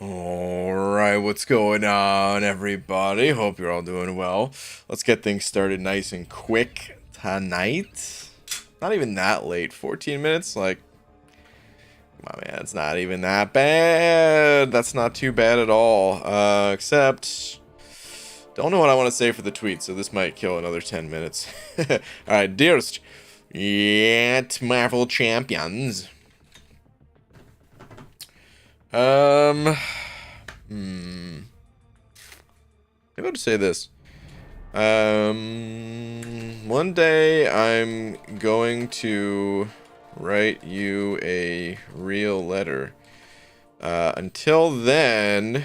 Alright, what's going on, everybody? Hope you're all doing well. Let's get things started nice and quick tonight. Not even that late. 14 minutes? Like, come on, man. It's not even that bad. That's not too bad at all. Except, don't know what I want to say for the tweet, so this might kill another 10 minutes. Alright, dearest yet Marvel champions. Maybe I'll just say this. One day I'm going to write you a real letter. Until then, you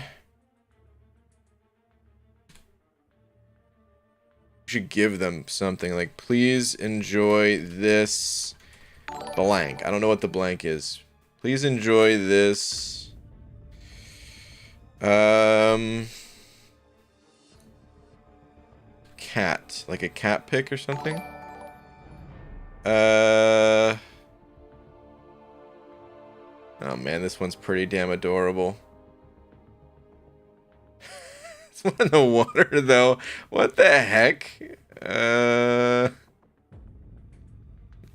should give them something like, please enjoy this blank. I don't know what the blank is. Please enjoy this. Cat, like a cat pic or something. Oh man, this one's pretty damn adorable. It's one in the water though. What the heck?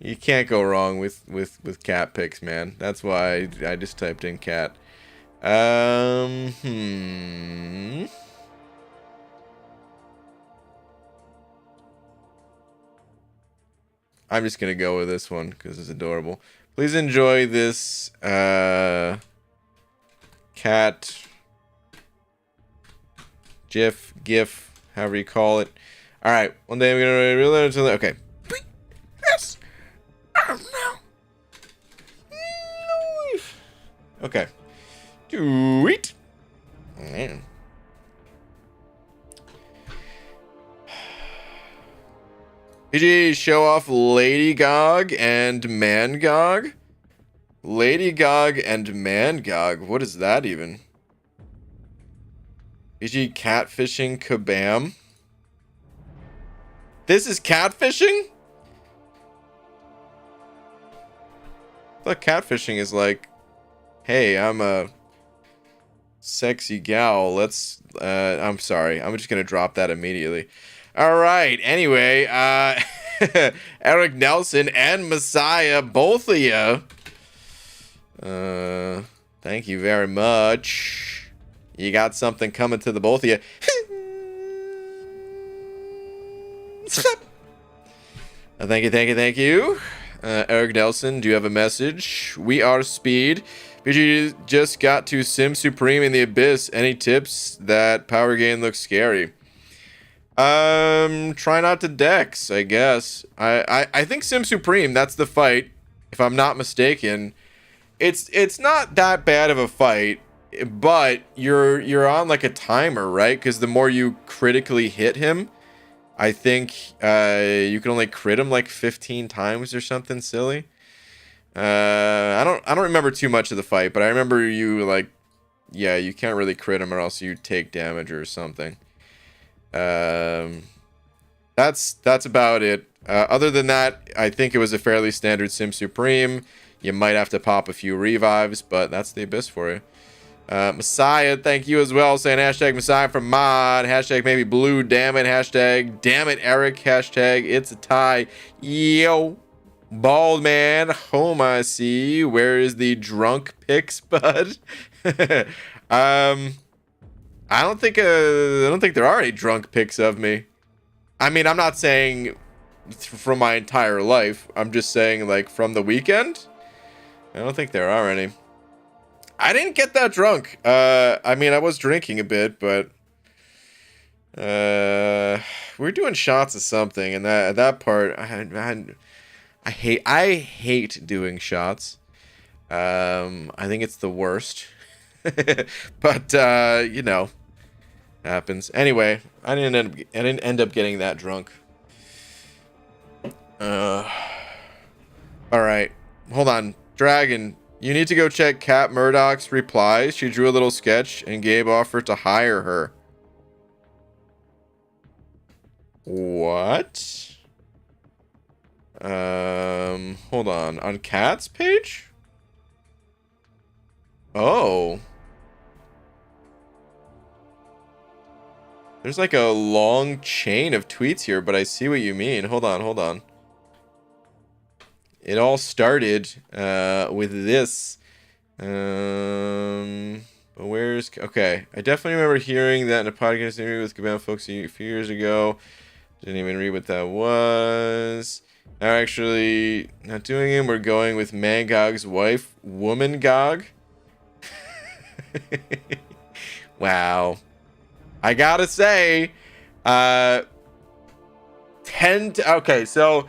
You can't go wrong with cat pics, man. That's why I just typed in cat. I'm just gonna go with this one because it's adorable. Please enjoy this cat gif, however you call it. All right, one day I'm gonna really until okay. Yes. Oh no. Okay. Sweet. Man. PG, show off Lady Gog and Mangog. Lady Gog and Mangog. What is that even? PG, catfishing kabam. This is catfishing? I thought catfishing is like, hey, I'm a sexy gal. Let's I'm sorry. I'm just gonna drop that immediately. All right. Anyway, Eric Nelson and Messiah, both of you. Thank you very much. You got something coming to the both of you. Thank you. Eric Nelson, do you have a message? We are Speed. BG just got to Sim Supreme in the Abyss. Any tips? That power gain looks scary. Try not to Dex, I guess. I think Sim Supreme, that's the fight, if I'm not mistaken. It's not that bad of a fight, but you're on like a timer, right? Because the more you critically hit him, I think you can only crit him like 15 times or something silly. I don't remember too much of the fight, but I remember you like, yeah, you can't really crit him or else you take damage or something. That's about it. Other than that, I think it was a fairly standard Sim Supreme. You might have to pop a few revives, but that's the Abyss for you. Messiah, thank you as well, saying hashtag Messiah for mod, hashtag maybe blue, damn it, hashtag damn it Eric, hashtag it's a tie. Yo, bald man, home I see. Where is the drunk pics, bud? I don't think there are any drunk pics of me. I mean, I'm not saying from my entire life. I'm just saying like from the weekend. I don't think there are any. I didn't get that drunk. I mean, I was drinking a bit, but we were doing shots of something, and that part, I hate doing shots. I think it's the worst. But you know, happens. Anyway, I didn't end up getting that drunk. All right, hold on, Dragon. You need to go check Kat Murdoch's replies. She drew a little sketch and Gabe offered to hire her. What? Hold on Kat's page? Oh. There's like a long chain of tweets here, but I see what you mean. Hold on. It all started with this. But where's... Okay, I definitely remember hearing that in a podcast interview with Kabam folks a few years ago. Didn't even read what that was. Now actually not doing it. We're going with Mangog's wife, Womangog. Wow. I gotta say, okay, so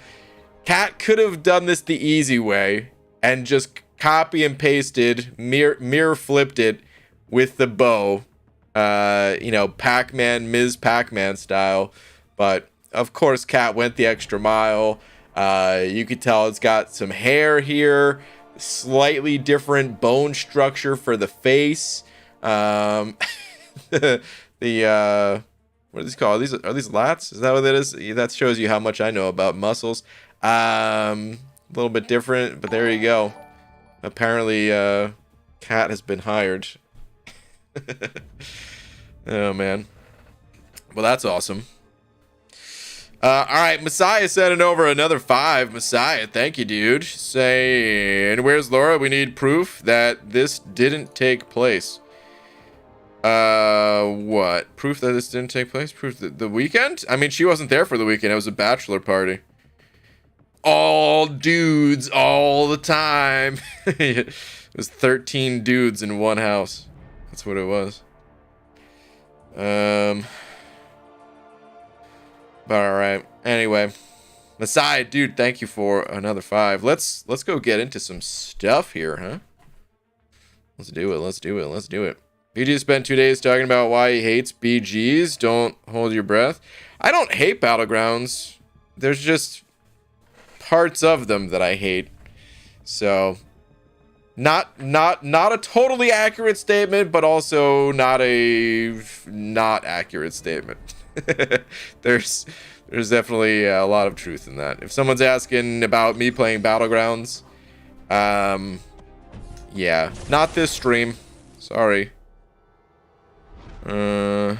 Cat could have done this the easy way and just copy and pasted, mirror flipped it with the bow, you know, Pac-Man, Ms. Pac-Man style. But of course, Cat went the extra mile. You could tell it's got some hair here, slightly different bone structure for the face. What are these called? Are these lats? Is that what that is? That shows you how much I know about muscles. A little bit different, but there you go. Apparently, Cat has been hired. Oh man. Well, that's awesome. All right, Messiah sending over another 5. Messiah, thank you, dude. Saying, where's Laura? We need proof that this didn't take place. What? Proof that this didn't take place? Proof that the weekend? I mean, she wasn't there for the weekend. It was a bachelor party. All dudes all the time. It was 13 dudes in one house. That's what it was. But all right. Anyway, Messiah, dude, thank you for another 5. Let's go get into some stuff here, huh? Let's do it. BG spent 2 days talking about why he hates BGs. Don't hold your breath. I don't hate Battlegrounds. There's just parts of them that I hate. So, not a totally accurate statement, but also not a not accurate statement. There's definitely a lot of truth in that. If someone's asking about me playing Battlegrounds, yeah, not this stream. Sorry. But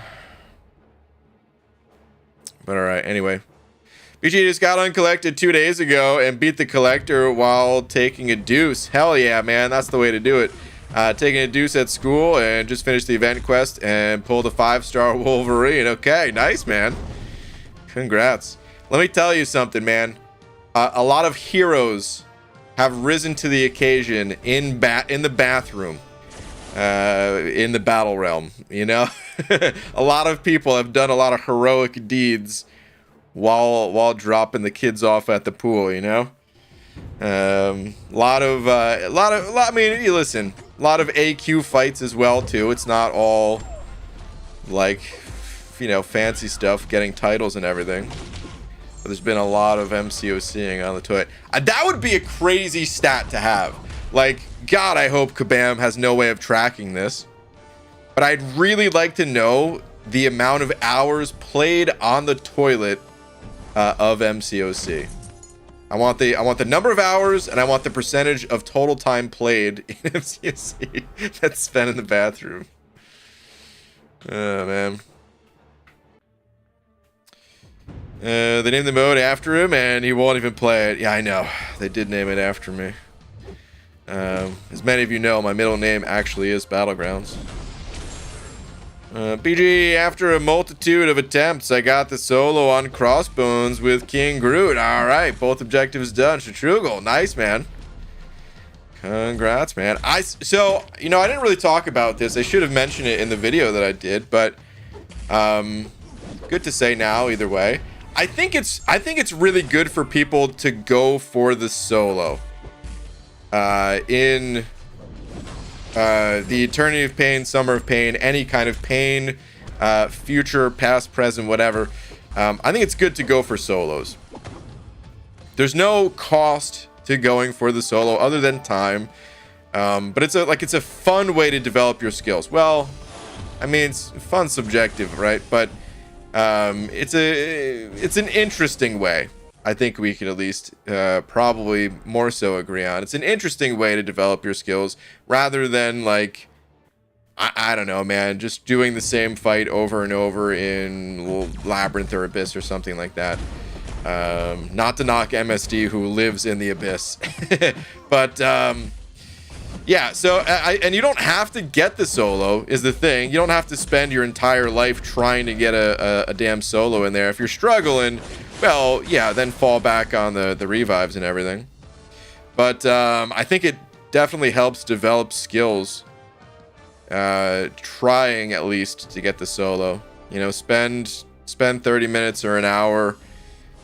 alright, anyway. BG just got uncollected 2 days ago and beat the collector while taking a deuce. Hell yeah, man. That's the way to do it. Taking a deuce at school and just finished the event quest and pulled a 5-star Wolverine. Okay, nice, man. Congrats. Let me tell you something, man. A lot of heroes have risen to the occasion in the bathroom. In the battle realm, you know. A lot of people have done a lot of heroic deeds while dropping the kids off at the pool, you know. I mean, you listen, a lot of AQ fights as well too. It's not all like, you know, fancy stuff, getting titles and everything. But there's been a lot of MCOCing on the toilet. That would be a crazy stat to have. Like, God, I hope Kabam has no way of tracking this. But I'd really like to know the amount of hours played on the toilet of MCOC. I want the number of hours, and I want the percentage of total time played in MCOC that's spent in the bathroom. Oh, man. They named the mode after him, and he won't even play it. Yeah, I know. They did name it after me. As many of you know, my middle name actually is Battlegrounds. BG, after a multitude of attempts, I got the solo on Crossbones with King Groot. Alright, both objectives done. Shatrugal, nice, man. Congrats, man. So, you know, I didn't really talk about this. I should have mentioned it in the video that I did, but good to say now, either way. I think it's really good for people to go for the solo. In the Eternity of Pain, Summer of Pain, any kind of pain, future, past, present, whatever. I think it's good to go for solos. There's no cost to going for the solo other than time, but it's a fun way to develop your skills. Well, I mean, it's fun subjective, right? But it's an interesting way. I think we could at least probably more so agree on. It's an interesting way to develop your skills rather than like, I don't know, man. Just doing the same fight over and over in Labyrinth or Abyss or something like that. Not to knock MSD, who lives in the Abyss. But, yeah, so, and you don't have to get the solo, is the thing. You don't have to spend your entire life trying to get a damn solo in there. If you're struggling, well, yeah, then fall back on the revives and everything. But I think it definitely helps develop skills. Trying at least to get the solo. You know, spend 30 minutes or an hour.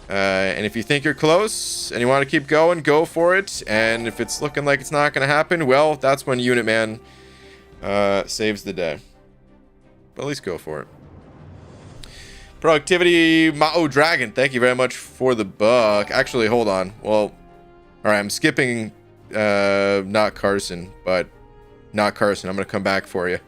And if you think you're close and you want to keep going, go for it. And if it's looking like it's not going to happen, well, that's when Unit Man saves the day. But at least go for it. Productivity Mao Dragon, thank you very much for the buck. Actually, hold on. Well, all right, I'm skipping not Carson, but not Carson. I'm going to come back for you.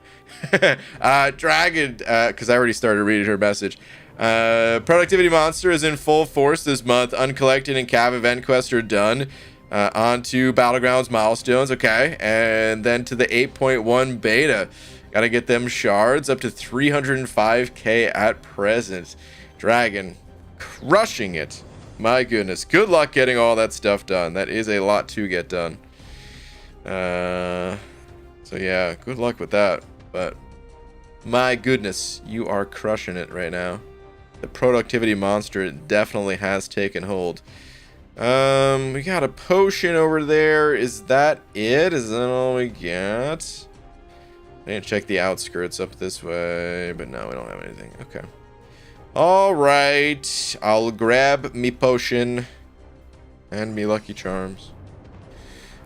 Dragon, because I already started reading her message. Productivity Monster is in full force this month. Uncollected and Cav event quests are done. On to Battlegrounds milestones. Okay. And then to the 8.1 beta. Got to get them shards up to 305k at present. Dragon crushing it. My goodness. Good luck getting all that stuff done. That is a lot to get done. So yeah, good luck with that. But my goodness, you are crushing it right now. The productivity monster definitely has taken hold. We got a potion over there. Is that it? Is that all we got? I didn't check the outskirts up this way, but no, we don't have anything. Okay. All right. I'll grab me potion and me lucky charms.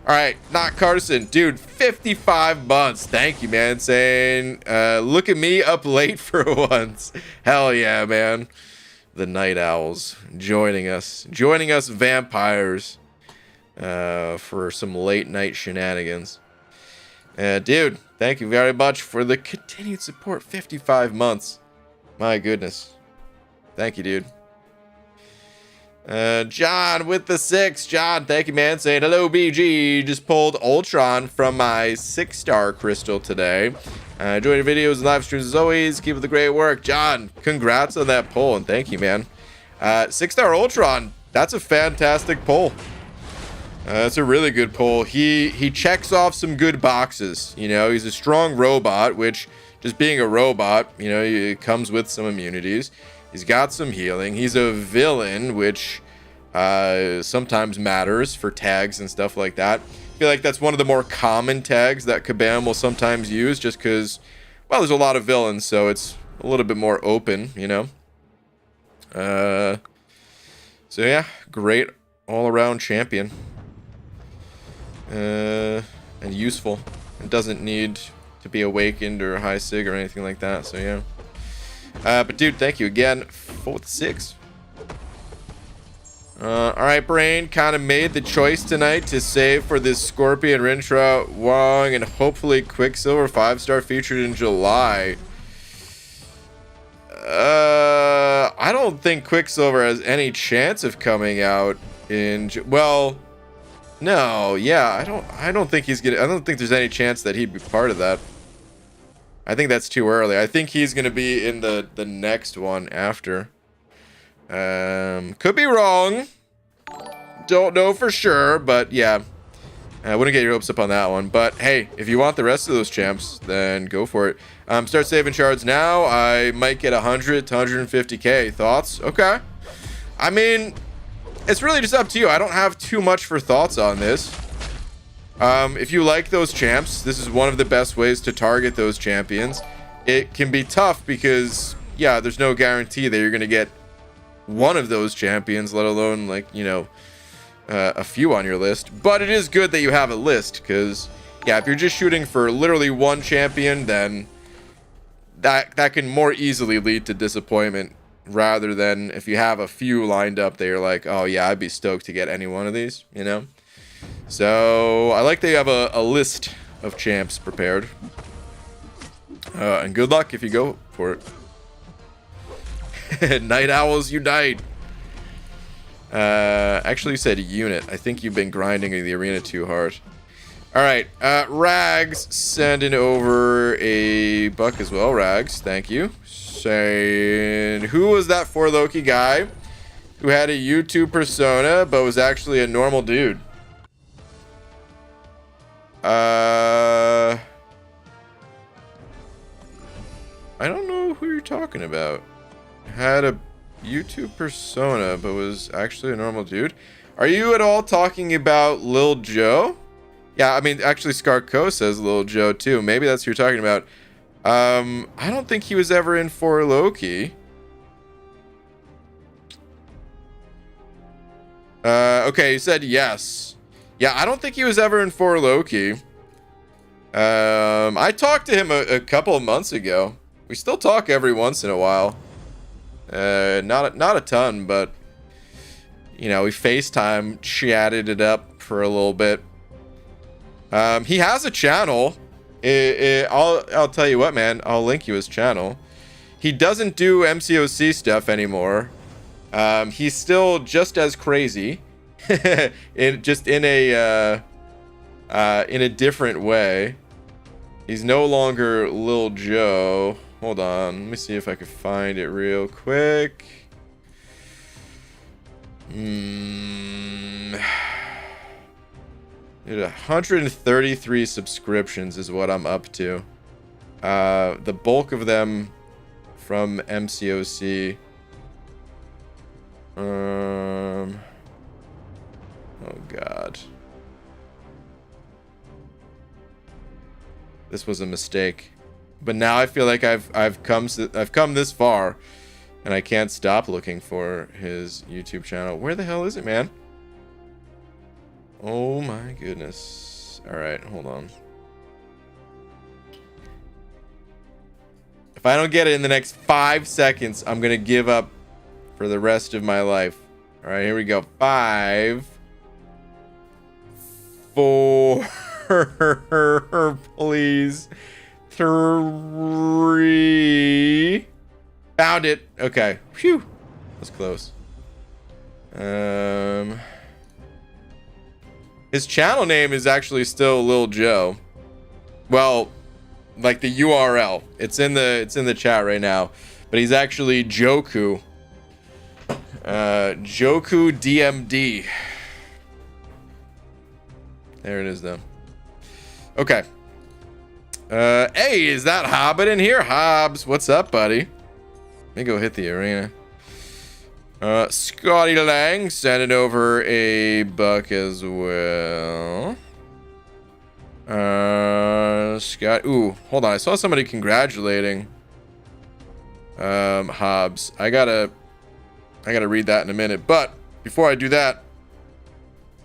All right, not Carson. Dude, 55 months. Thank you, man. Saying, look at me up late for once. Hell yeah, man. The Night Owls joining us. Joining us vampires for some late night shenanigans. Dude, thank you very much for the continued support. 55 months. My goodness. Thank you, dude. John with the 6. John, thank you, man. Saying hello, BG. Just pulled Ultron from my 6-star crystal today. Enjoy your videos and live streams as always. Keep up the great work. John, congrats on that pull, and thank you, man. 6-star Ultron, that's a fantastic pull. That's a really good pull. He checks off some good boxes. You know, he's a strong robot, which, just being a robot, you know, it comes with some immunities. He's got some healing. He's a villain, which sometimes matters for tags and stuff like that. I feel like that's one of the more common tags that Kabam will sometimes use, just because, well, there's a lot of villains, so it's a little bit more open, you know. So yeah, great all-around champion. And useful. It doesn't need to be awakened or high sig or anything like that, so yeah. But dude, thank you again for the 6. Alright, Brain kind of made the choice tonight to save for this Scorpion, Rintrah, Wong, and hopefully Quicksilver 5-star featured in July. I don't think Quicksilver has any chance of coming out in well, no, yeah, I don't think he's gonna, I don't think there's any chance that he'd be part of that. I think that's too early. I think he's going to be in the next one after. Could be wrong. Don't know for sure, but yeah. I wouldn't get your hopes up on that one. But hey, if you want the rest of those champs, then go for it. Start saving shards now. I might get 100 to 150k. Thoughts? Okay. I mean, it's really just up to you. I don't have too much for thoughts on this. If you like those champs, this is one of the best ways to target those champions. It can be tough because, yeah, there's no guarantee that you're going to get one of those champions, let alone, like, you know, a few on your list. But it is good that you have a list because, yeah, if you're just shooting for literally one champion, then that can more easily lead to disappointment rather than if you have a few lined up that you're like, oh, yeah, I'd be stoked to get any one of these, you know? So I like that you have a list of champs prepared. And good luck if you go for it. Night Owls unite. Actually, you said unit. I think you've been grinding in the arena too hard. All right, Rags sending over a buck as well. Rags, thank you. Saying, who was that for Loki guy who had a YouTube persona but was actually a normal dude? I don't know who you're talking about. Had a YouTube persona but was actually a normal dude. Are you at all talking about Lil Joe? Yeah, I mean, actually, Scarco says Lil Joe too. Maybe that's who you're talking about. I don't think he was ever in For Loki. Okay, you said yes. Yeah, I don't think he was ever in For Loki. I talked to him a couple of months ago. We still talk every once in a while. Not a ton, but you know, we FaceTime, chatted it up for a little bit. He has a channel. I'll tell you what, man. I'll link you his channel. He doesn't do MCOC stuff anymore. He's still just as crazy, in a different way. He's no longer Lil Joe. Hold on, let me see if I can find it real quick. Dude, 133 subscriptions is what I'm up to. The bulk of them from MCOC. Oh God. This was a mistake. But now I feel like I've come this far, and I can't stop looking for his YouTube channel. Where the hell is it, man? Oh my goodness. All right, hold on. If I don't get it in the next 5 seconds, I'm gonna give up for the rest of my life. All right, here we go. 5, 4, please. 3. Found it. Okay. Phew. That's close. His channel name is actually still Lil Joe. Well, like the URL. It's in the chat right now. But he's actually Joku. Joku DMD. There it is though. Okay. Hey, is that Hobbit in here? Hobbs, what's up, buddy? Let me go hit the arena. Scotty Lang sending over a buck as well. Scott. Ooh, hold on. I saw somebody congratulating Hobbs. I gotta read that in a minute. But before I do that,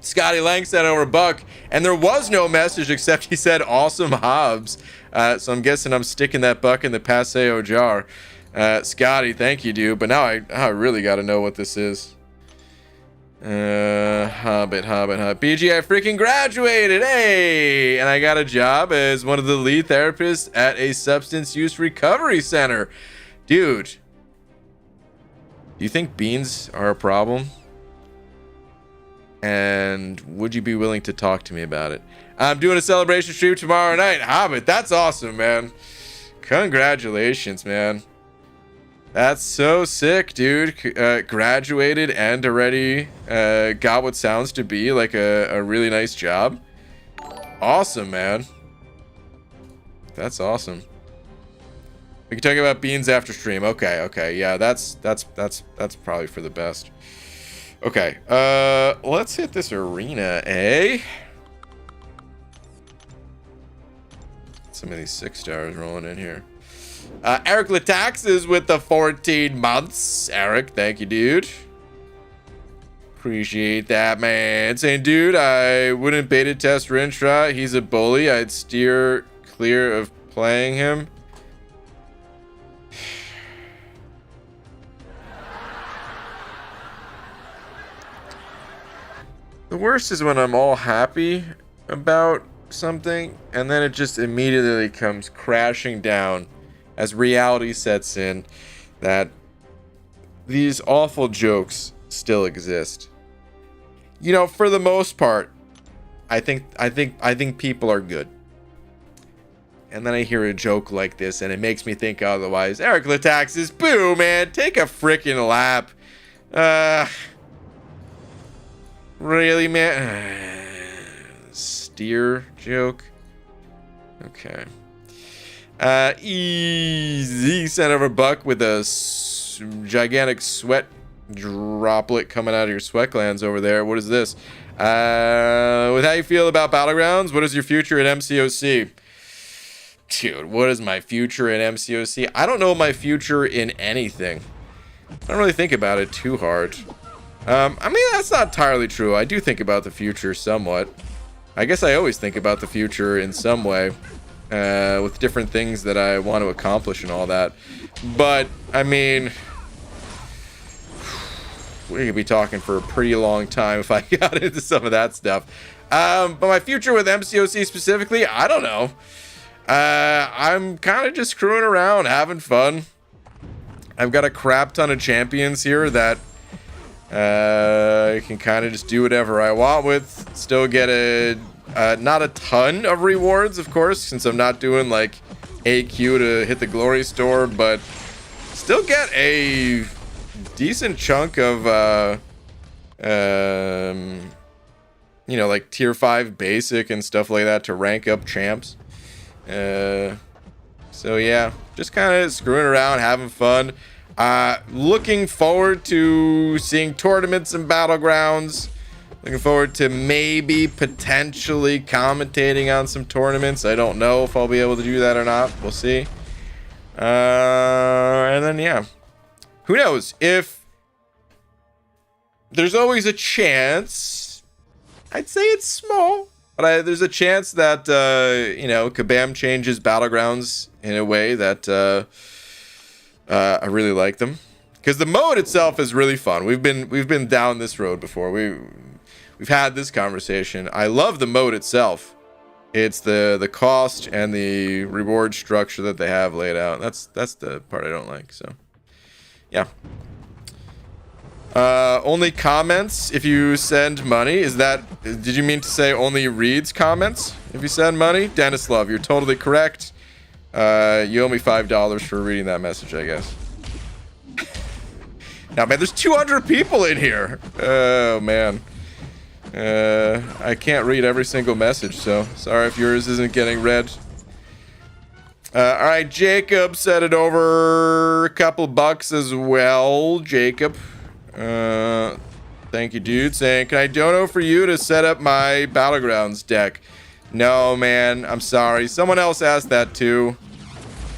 Scotty Lang sent over a buck, and there was no message except he said "Awesome Hobbs." So I'm guessing I'm sticking that buck in the Paseo jar. Scotty, thank you, dude. But now I really got to know what this is. Hobbit. BG, I freaking graduated. Hey, and I got a job as one of the lead therapists at a substance use recovery center. Dude, do you think beans are a problem? And would you be willing to talk to me about it? I'm doing a celebration stream tomorrow night. Hobbit, that's awesome, man. Congratulations, man. That's so sick, dude. Graduated and already got what sounds to be like a really nice job. Awesome, man. That's awesome. We can talk about beans after stream. Okay. Yeah, that's probably for the best. Okay, let's hit this arena, eh? Some of these 6 stars rolling in here. Eric Latax is with the 14 months. Eric, thank you, dude. Appreciate that, man. Saying, dude, I wouldn't beta test Rintrah. He's a bully. I'd steer clear of playing him. The worst is when I'm all happy about something and then it just immediately comes crashing down as reality sets in that these awful jokes still exist. You know, for the most part, I think people are good. And then I hear a joke like this, and it makes me think otherwise. Eric Lataxis, boo, man, take a freaking lap. Really, man? Steer joke. Okay. Easy sent over Buck with a gigantic sweat droplet coming out of your sweat glands over there. What is this? With how you feel about Battlegrounds, what is your future at MCOC? Dude, what is my future in MCOC? I don't know my future in anything. I don't really think about it too hard. I mean, that's not entirely true. I do think about the future somewhat. I guess I always think about the future in some way, with different things that I want to accomplish and all that. But, I mean, we could be talking for a pretty long time if I got into some of that stuff. But my future with MCOC specifically, I don't know. I'm kind of just screwing around, having fun. I've got a crap ton of champions here that I can kind of just do whatever I want with. Still get not a ton of rewards, of course, since I'm not doing like AQ to hit the glory store, but still get a decent chunk of you know, like tier 5 basic and stuff like that to rank up champs. So yeah, just kind of screwing around, having fun. Looking forward to seeing tournaments and Battlegrounds. Looking forward to maybe potentially commentating on some tournaments. I don't know if I'll be able to do that or not. We'll see. And then yeah, who knows? If there's always a chance, I'd say it's small, but there's a chance that you know, Kabam changes Battlegrounds in a way that I really like them, because the mode itself is really fun. We've been down this road before. We've had this conversation. I love the mode itself. It's the cost and the reward structure that they have laid out. That's the part I don't like. So yeah. Only comments if you send money. Did you mean to say only reads comments if you send money? Dennis Love, you're totally correct. You owe me $5 for reading that message, I guess. Now, man, there's 200 people in here. Oh, man. I can't read every single message, so sorry if yours isn't getting read. All right, Jacob sent it over a couple bucks as well. Jacob. Thank you, dude. Saying, can I dono for you to set up my Battlegrounds deck? No, man, I'm sorry. Someone else asked that too.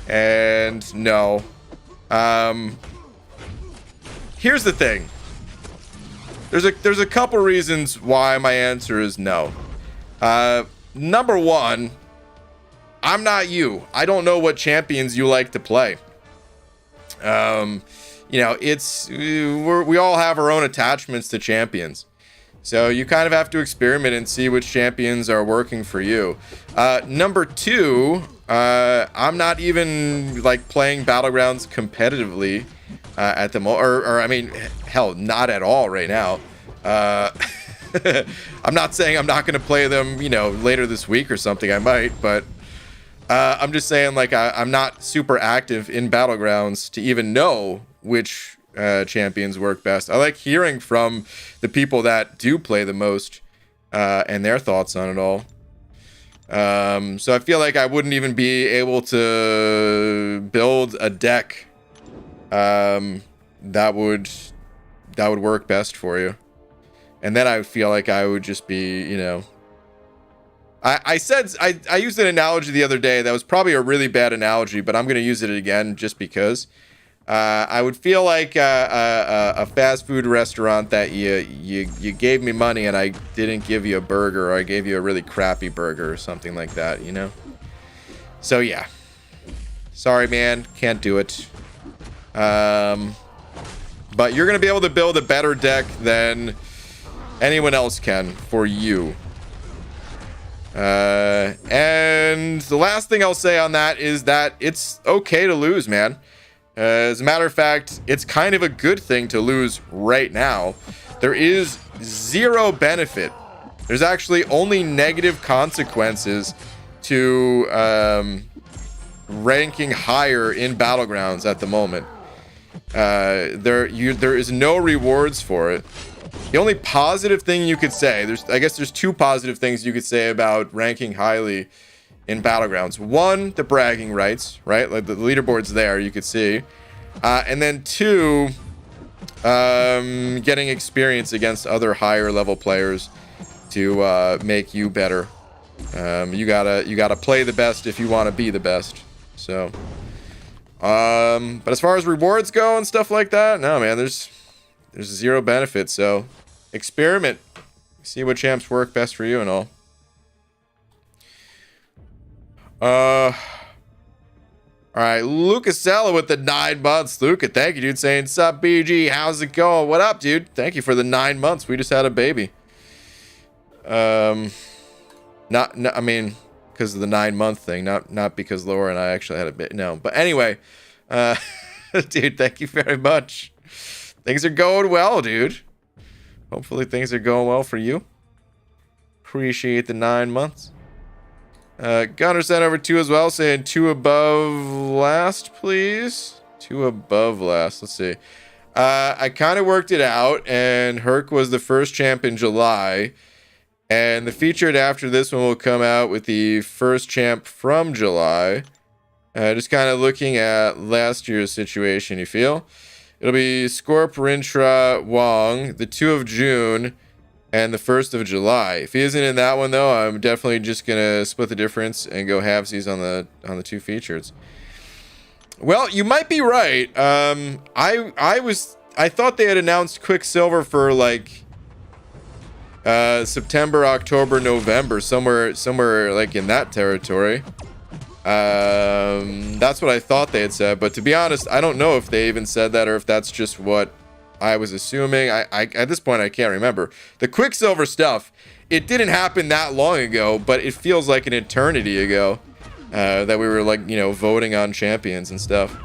And no. Here's the thing. There's a couple reasons why my answer is no. Number one, I'm not you. I don't know what champions you like to play. You know, we all have our own attachments to champions. So you kind of have to experiment and see which champions are working for you. Number two, I'm not even like playing Battlegrounds competitively at the moment, or I mean, hell, not at all right now. I'm not saying I'm not going to play them, you know, later this week or something. I might, but I'm just saying, like, I'm not super active in Battlegrounds to even know which champions work best. I like hearing from the people that do play the most and their thoughts on it all. So I feel like I wouldn't even be able to build a deck that would work best for you. And then I feel like I would just be, you know, I used an analogy the other day that was probably a really bad analogy, but I'm going to use it again just because. I would feel like a fast food restaurant that you gave me money and I didn't give you a burger, or I gave you a really crappy burger or something like that, you know? So yeah. Sorry, man. Can't do it. But you're going to be able to build a better deck than anyone else can for you. And the last thing I'll say on that is that it's okay to lose, man. As a matter of fact, it's kind of a good thing to lose right now. There is zero benefit There's actually only negative consequences to ranking higher in Battlegrounds at the moment. There is no rewards for it. The only positive thing you could say, I guess there's two positive things you could say about ranking highly in Battlegrounds. One, the bragging rights, right? Like the leaderboard's there, you could see. And then two, getting experience against other higher level players to make you better. You gotta play the best if you want to be the best. So, but as far as rewards go and stuff like that, no, man, there's zero benefit. So, experiment, see what champs work best for you and all. All right, Lucasella with the 9 months. Luca, thank you, dude. Saying, sup, BG? How's it going? What up, dude? Thank you for the 9 months. We just had a baby. I mean, because of the 9-month thing, not because Laura and I actually had a bit. No, but anyway, dude, thank you very much. Things are going well, dude. Hopefully things are going well for you. Appreciate the 9 months. Gunner sent over 2 as well, saying 2 above last, please. 2 above last. Let's see. I kind of worked it out, and Herc was the first champ in July. And the featured after this one will come out with the first champ from July. Just kind of looking at last year's situation, you feel? It'll be Scorp, Rintrah, Wong, the 2 of June, and the 1st of July. If he isn't in that one, though, I'm definitely just going to split the difference and go halvesies on the 2 features. Well, you might be right. I thought they had announced Quicksilver for, like, September, October, November, somewhere like in that territory. That's what I thought they had said, but to be honest, I don't know if they even said that or if that's just what I was assuming. I at this point I can't remember. The Quicksilver stuff, it didn't happen that long ago, but it feels like an eternity ago that we were, like, you know, voting on champions and stuff.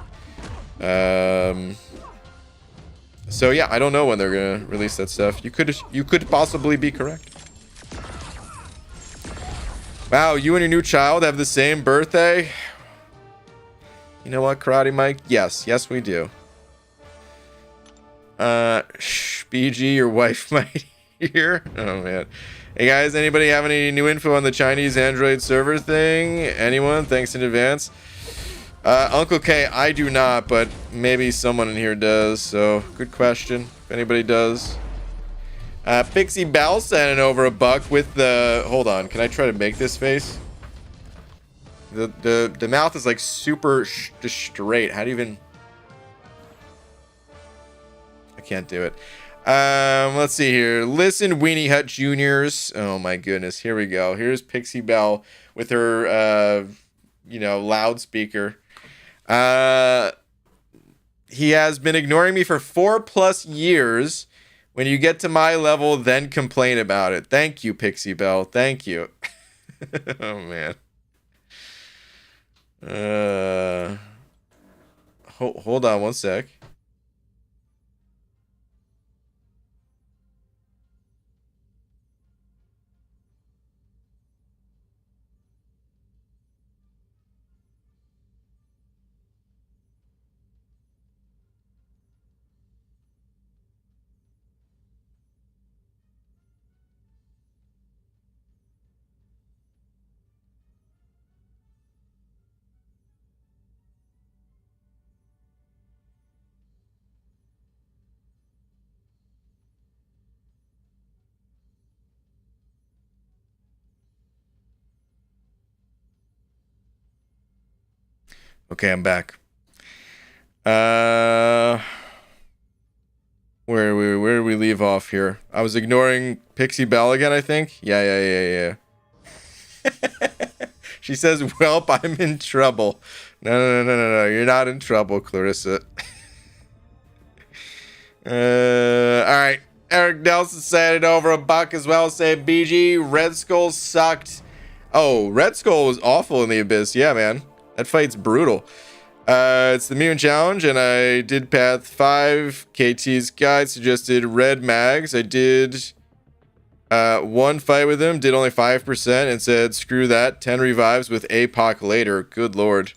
So yeah, I don't know when they're gonna release that stuff. You could possibly be correct. Wow, you and your new child have the same birthday? You know what, Karate Mike? Yes, we do. BG, your wife might hear. Oh man. Hey guys, anybody have any new info on the Chinese Android server thing? Anyone? Thanks in advance. Uncle K, I do not, but maybe someone in here does, so good question, if anybody does. Pixie Bell sending over $1 with the... Hold on, can I try to make this face? The mouth is like super just straight. How do you even... I can't do it. Let's see here. Listen, Weenie Hut Juniors. Oh my goodness, here we go. Here's Pixie Bell with her, you know, loudspeaker. He has been ignoring me for 4+ years. When you get to my level, then complain about it. Thank you, Pixie Bell. Thank you. Oh, man. Hold on one sec. Okay, I'm back. Where did we leave off here? I was ignoring Pixie Bell again, I think. Yeah. She says, "Welp, I'm in trouble." No. You're not in trouble, Clarissa. All right. Eric Nelson said it over $1 as well. Say BG, Red Skull sucked. Oh, Red Skull was awful in the Abyss. Yeah, man. That fight's brutal. It's the Mutant Challenge, and I did Path 5. KT's guide suggested red mags. I did One fight with him, did only 5% and said, screw that, 10 revives with APOC later. Good lord.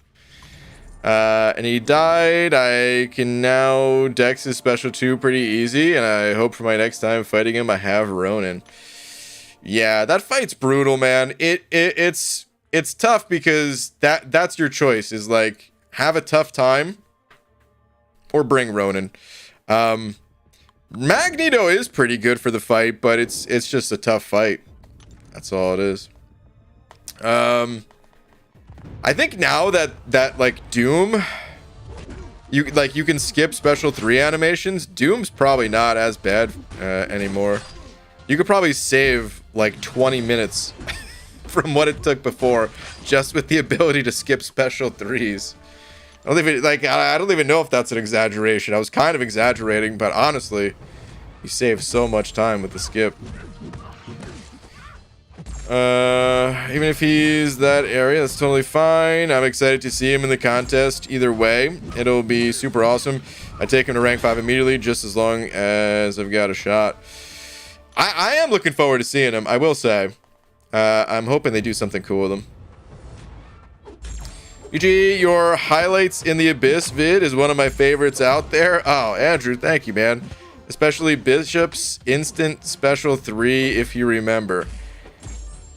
And he died. I can now dex his special 2 pretty easy, and I hope for my next time fighting him I have Ronin. Yeah, that fight's brutal, man. It's tough because that's your choice, is like, have a tough time or bring Ronin. Magneto is pretty good for the fight, but it's just a tough fight. That's all it is. I think now that like Doom, you can skip special 3 animations. Doom's probably not as bad anymore. You could probably save like 20 minutes from what it took before just with the ability to skip special 3s. I don't even know if that's an exaggeration. I was kind of exaggerating, but honestly, you save so much time with the skip. Even if he's that area, that's totally fine. I'm excited to see him in the contest. Either way, it'll be super awesome. I take him to rank 5 immediately, just as long as I've got a shot. I am looking forward to seeing him, I will say. I'm hoping they do something cool with him. UG, your highlights in the Abyss vid is one of my favorites out there. Oh, Andrew, thank you, man. Especially Bishop's instant special 3, if you remember.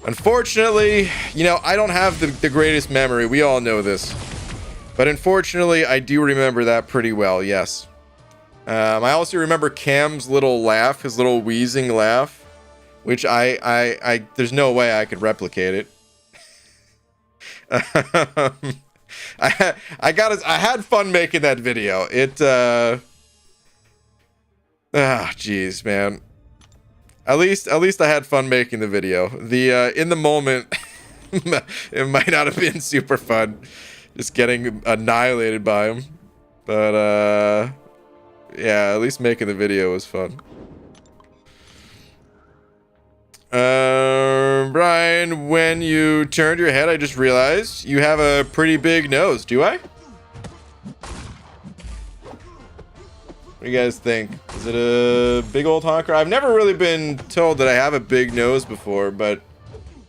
Unfortunately, you know, I don't have the greatest memory. We all know this. But unfortunately, I do remember that pretty well, yes. I also remember Cam's little laugh, his little wheezing laugh, which there's no way I could replicate it. I had fun making that video. Jeez, man. At least I had fun making the video. In the moment, it might not have been super fun, just getting annihilated by him. But yeah, at least making the video was fun. Brian, when you turned your head, I just realized you have a pretty big nose. Do I? What do you guys think? Is it a big old honker? I've never really been told that I have a big nose before, but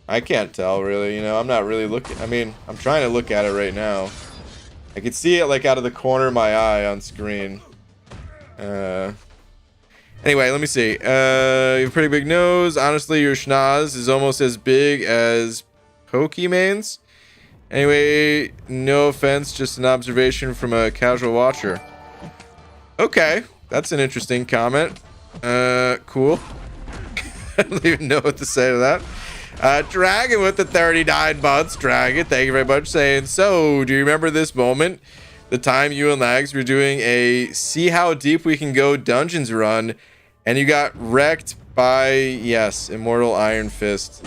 I can't tell really. You know, I'm not really looking. I mean, I'm trying to look at it right now. I can see it like out of the corner of my eye on screen. Anyway, let me see. You have a pretty big nose. Honestly, your schnoz is almost as big as Pokemon's. Anyway, no offense, just an observation from a casual watcher. Okay, that's an interesting comment. Cool. I don't even know what to say to that. Dragon with the 39 months. Dragon, thank you very much. Saying, so, do you remember this moment? The time you and Lags were doing a see how deep we can go dungeons run, and you got wrecked by, yes, Immortal Iron Fist.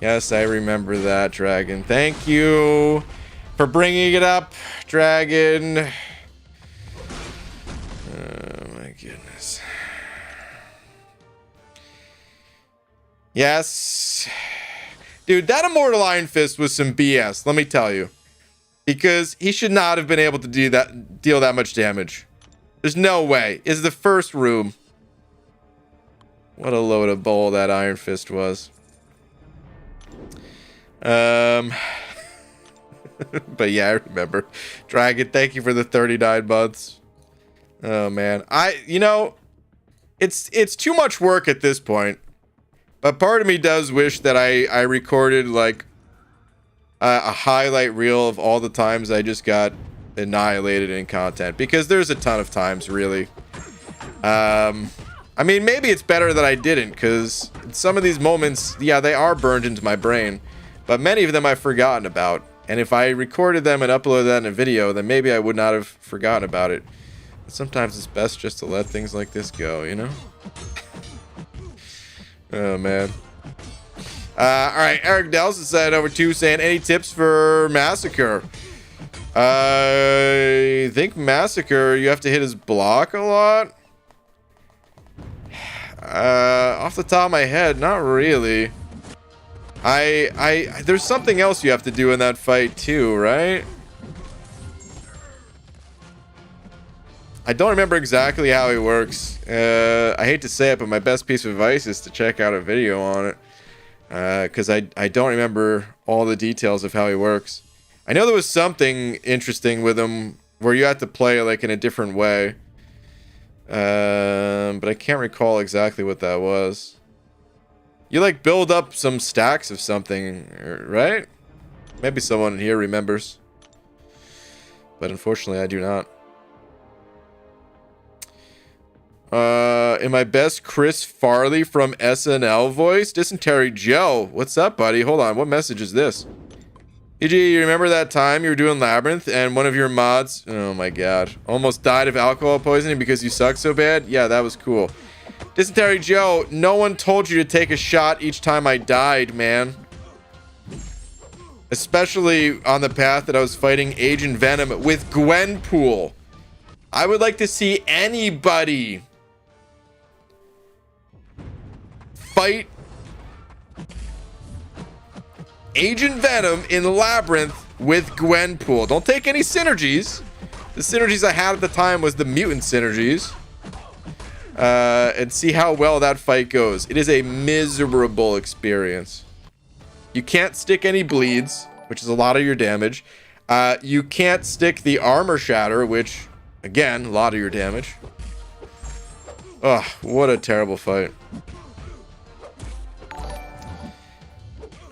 Yes, I remember that, Dragon. Thank you for bringing it up, Dragon. Oh, my goodness. Yes. Dude, that Immortal Iron Fist was some BS, let me tell you. Because he should not have been able to deal that much damage. There's no way. It's the first room. What a load of bull that Iron Fist was. But yeah, I remember. Dragon, thank you for the 39 months. Oh man. You know, it's too much work at this point. But part of me does wish that I recorded like a highlight reel of all the times I just got annihilated in content, because there's a ton of times, really. I mean, maybe it's better that I didn't, because some of these moments, yeah, they are burned into my brain, but many of them I've forgotten about, and if I recorded them and uploaded that in a video, then maybe I would not have forgotten about it. But sometimes it's best just to let things like this go, you know? Oh man. Alright, Eric Delson said over 2 saying, any tips for Massacre? I think Massacre, you have to hit his block a lot. Off the top of my head, not really. There's something else you have to do in that fight too, right? I don't remember exactly how he works. I hate to say it, but my best piece of advice is to check out a video on it. Because I don't remember all the details of how he works. I know there was something interesting with him where you had to play like in a different way. But I can't recall exactly what that was. You like build up some stacks of something, right? Maybe someone here remembers. But unfortunately, I do not. In my best Chris Farley from SNL voice, Dysentery Joe. What's up, buddy? Hold on. What message is this? EG, you remember that time you were doing Labyrinth and one of your mods, oh my god, almost died of alcohol poisoning because you suck so bad? Yeah, that was cool. Dysentery Joe, no one told you to take a shot each time I died, man. Especially on the path that I was fighting Agent Venom with Gwenpool. I would like to see anybody fight Agent Venom in Labyrinth with Gwenpool. Don't take any synergies. The synergies I had at the time was the mutant synergies. And see how well that fight goes. It is a miserable experience. You can't stick any bleeds, which is a lot of your damage. You can't stick the armor shatter, which, again, a lot of your damage. Ugh, what a terrible fight.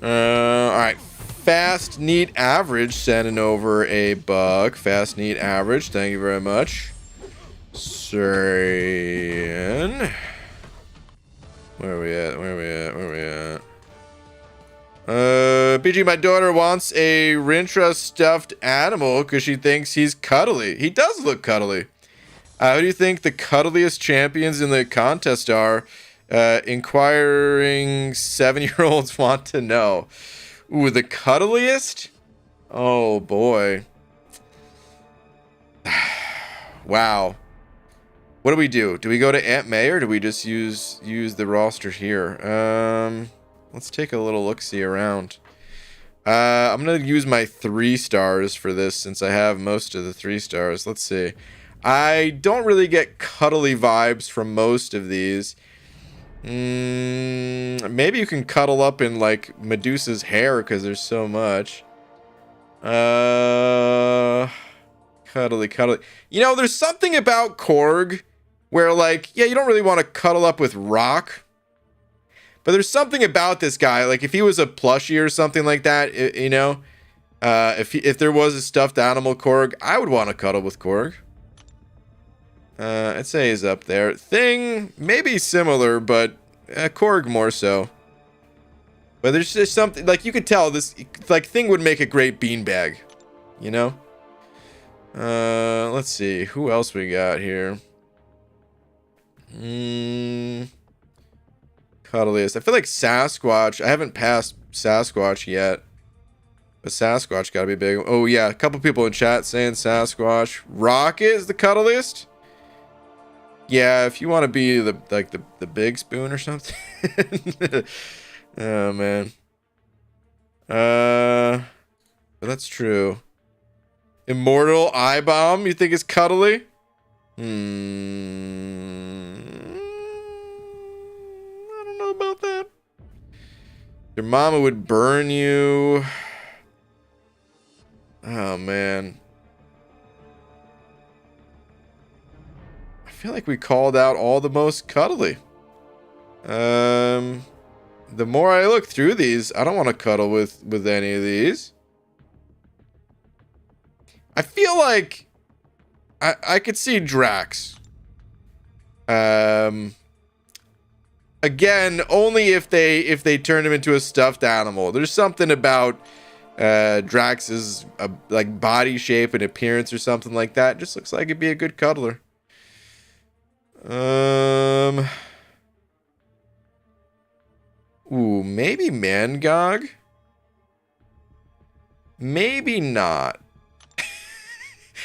Alright. Fast, neat, average. Sending over a buck. Fast, neat, average. Thank you very much. Surian. Where are we at? BG, my daughter wants a Rintrah stuffed animal because she thinks he's cuddly. He does look cuddly. Who do you think the cuddliest champions in the contest are? Inquiring 7-year-olds want to know. Ooh, the cuddliest? Oh, boy. Wow. What do we do? Do we go to Aunt May or do we just use the roster here? Let's take a little look-see around. I'm going to use my 3 stars for this since I have most of the 3 stars. Let's see. I don't really get cuddly vibes from most of these. Maybe you can cuddle up in like Medusa's hair because there's so much. Cuddly. You know, there's something about Korg where like, yeah, you don't really want to cuddle up with Rock. But there's something about this guy, like if he was a plushie or something like that, you know, if there was a stuffed animal Korg, I would want to cuddle with Korg. I'd say he's up there. Thing, maybe similar, but Korg more so. But there's just something, like you could tell this, like Thing would make a great beanbag, you know? Let's see, who else we got here? Cuddliest. I feel like Sasquatch. I haven't passed Sasquatch yet. But Sasquatch gotta be big. Oh yeah, a couple people in chat saying Sasquatch. Rocket is the cuddliest. Yeah, if you want to be the big spoon or something. Oh man. But that's true. Immortal Eye Bomb, you think is cuddly? I don't know about that. Your mama would burn you. Oh man. I feel like we called out all the most cuddly. The more I look through these, I don't want to cuddle with any of these. I feel like I could see Drax. Again, only if they turn him into a stuffed animal. There's something about Drax's like body shape and appearance or something like that. Just looks like it'd be a good cuddler. Ooh, maybe Mangog? Maybe not.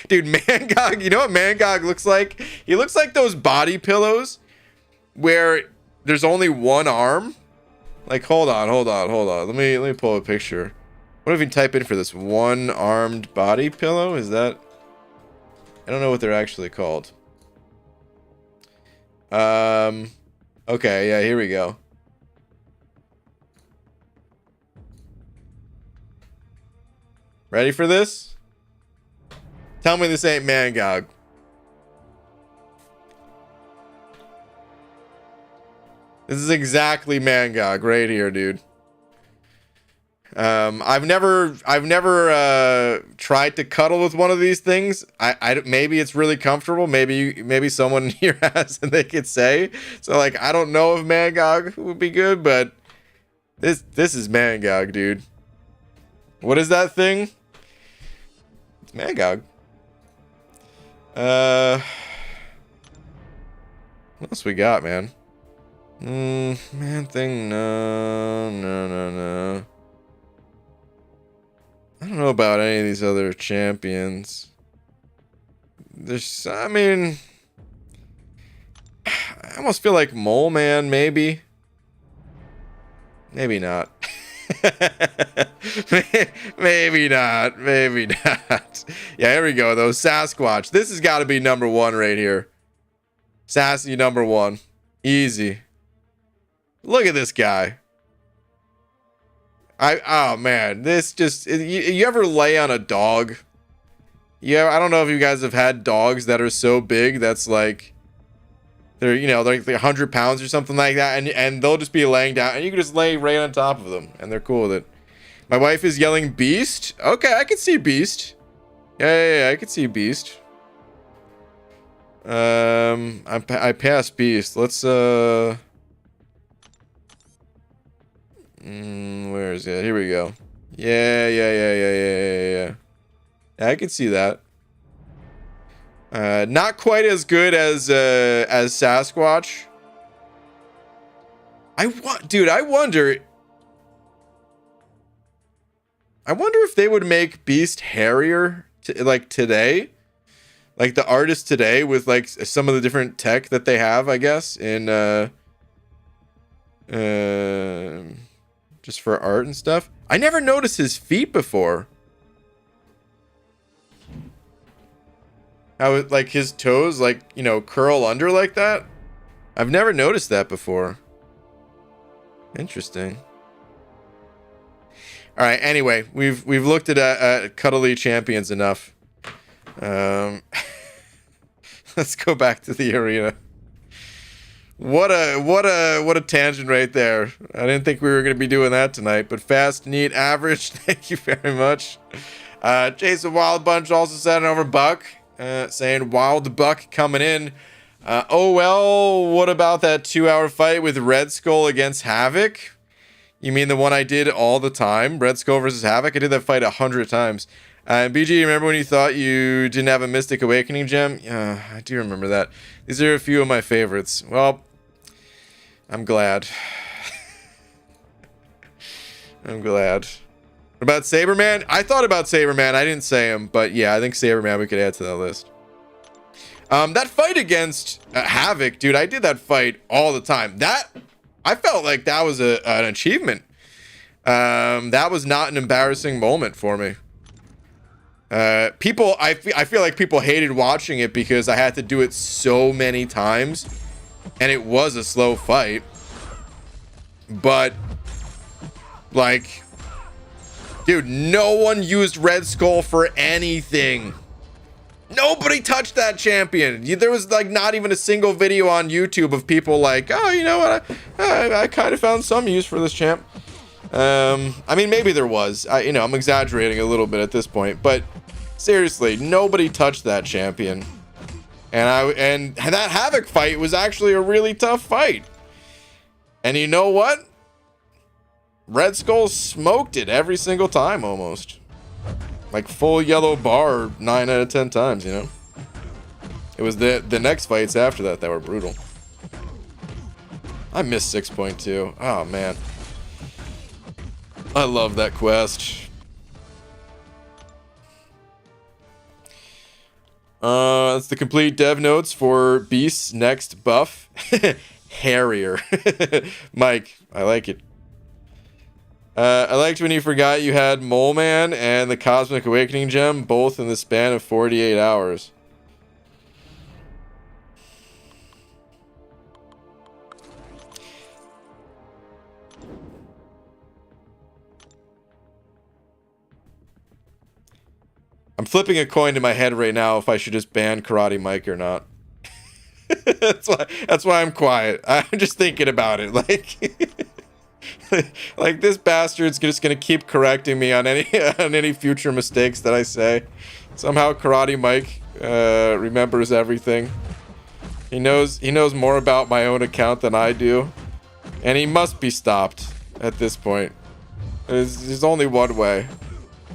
Dude, Mangog, you know what Mangog looks like? He looks like those body pillows where there's only one arm. Like, hold on. Let me pull a picture. What if you type in for this one-armed body pillow? Is that... I don't know what they're actually called. Okay, yeah, here we go. Ready for this? Tell me this ain't Mcoc. This is exactly Mcoc right here, dude. I've never tried to cuddle with one of these things. Maybe it's really comfortable. Maybe someone here has and they could say. So like, I don't know if Mcoc would be good, but this is Mcoc, dude. What is that thing? It's Mcoc. What else we got, man? Man thing, no. I don't know about any of these other champions. I mean, I almost feel like Mole Man, maybe. Maybe not. Maybe not. Yeah, here we go, though. Sasquatch. This has got to be number one right here. Sassy number one. Easy. Look at this guy. Oh man, this just, you ever lay on a dog? Yeah, I don't know if you guys have had dogs that are so big that's like they're, you know, they're like 100 pounds or something like that, and they'll just be laying down and you can just lay right on top of them and they're cool with it. My wife is yelling Beast. Okay, I can see Beast. Yeah, I can see Beast. I passed Beast. Let's where is it? Here we go. Yeah. I can see that. Not quite as good as Sasquatch. Dude, I wonder if they would make Beast hairier like today. Like the artists today with like some of the different tech that they have, I guess, in just for art and stuff. I never noticed his feet before. How it, like his toes, like, you know, curl under like that. I've never noticed that before. Interesting. All right. Anyway, we've looked at Cuddly champions enough. Let's go back to the arena. What a tangent right there. I didn't think we were going to be doing that tonight, but fast, neat, average. Thank you very much. Jason Wild Bunch also sent over Buck, saying Wild Buck coming in. Oh, well, what about that 2-hour fight with Red Skull against Havoc? You mean the one I did all the time? Red Skull versus Havoc? I did that fight 100 times. BG, remember when you thought you didn't have a Mystic Awakening gem? Yeah, I do remember that. These are a few of my favorites. Well, I'm glad. I'm glad. What about Saberman? I thought about Saberman. I didn't say him, but yeah, I think Saberman we could add to that list. That fight against Havoc, dude, I did that fight all the time. I felt like that was an achievement. That was not an embarrassing moment for me. I feel like people hated watching it because I had to do it so many times and it was a slow fight, but like, dude, no one used Red Skull for anything. Nobody touched that champion. There was like not even a single video on YouTube of people like, oh, you know what, I kind of found some use for this champ. I mean, maybe there was. I'm exaggerating a little bit at this point, but seriously, nobody touched that champion. And that Havoc fight was actually a really tough fight. And you know what? Red Skull smoked it every single time almost. Like full yellow bar 9 out of 10 times, you know? It was the next fights after that were brutal. I missed 6.2. Oh, man. I love that quest. That's the complete dev notes for Beast's next buff. Harrier. Mike, I like it. I liked when you forgot you had Mole Man and the Cosmic Awakening Gem, both in the span of 48 hours. flipping a coin in my head right now if I should just ban Karate Mike or not. That's why I'm quiet. I'm just thinking about it. Like this bastard's just gonna keep correcting me on any future mistakes that I say. Somehow Karate Mike remembers everything. He knows more about my own account than I do, and he must be stopped at this point. There's only one way.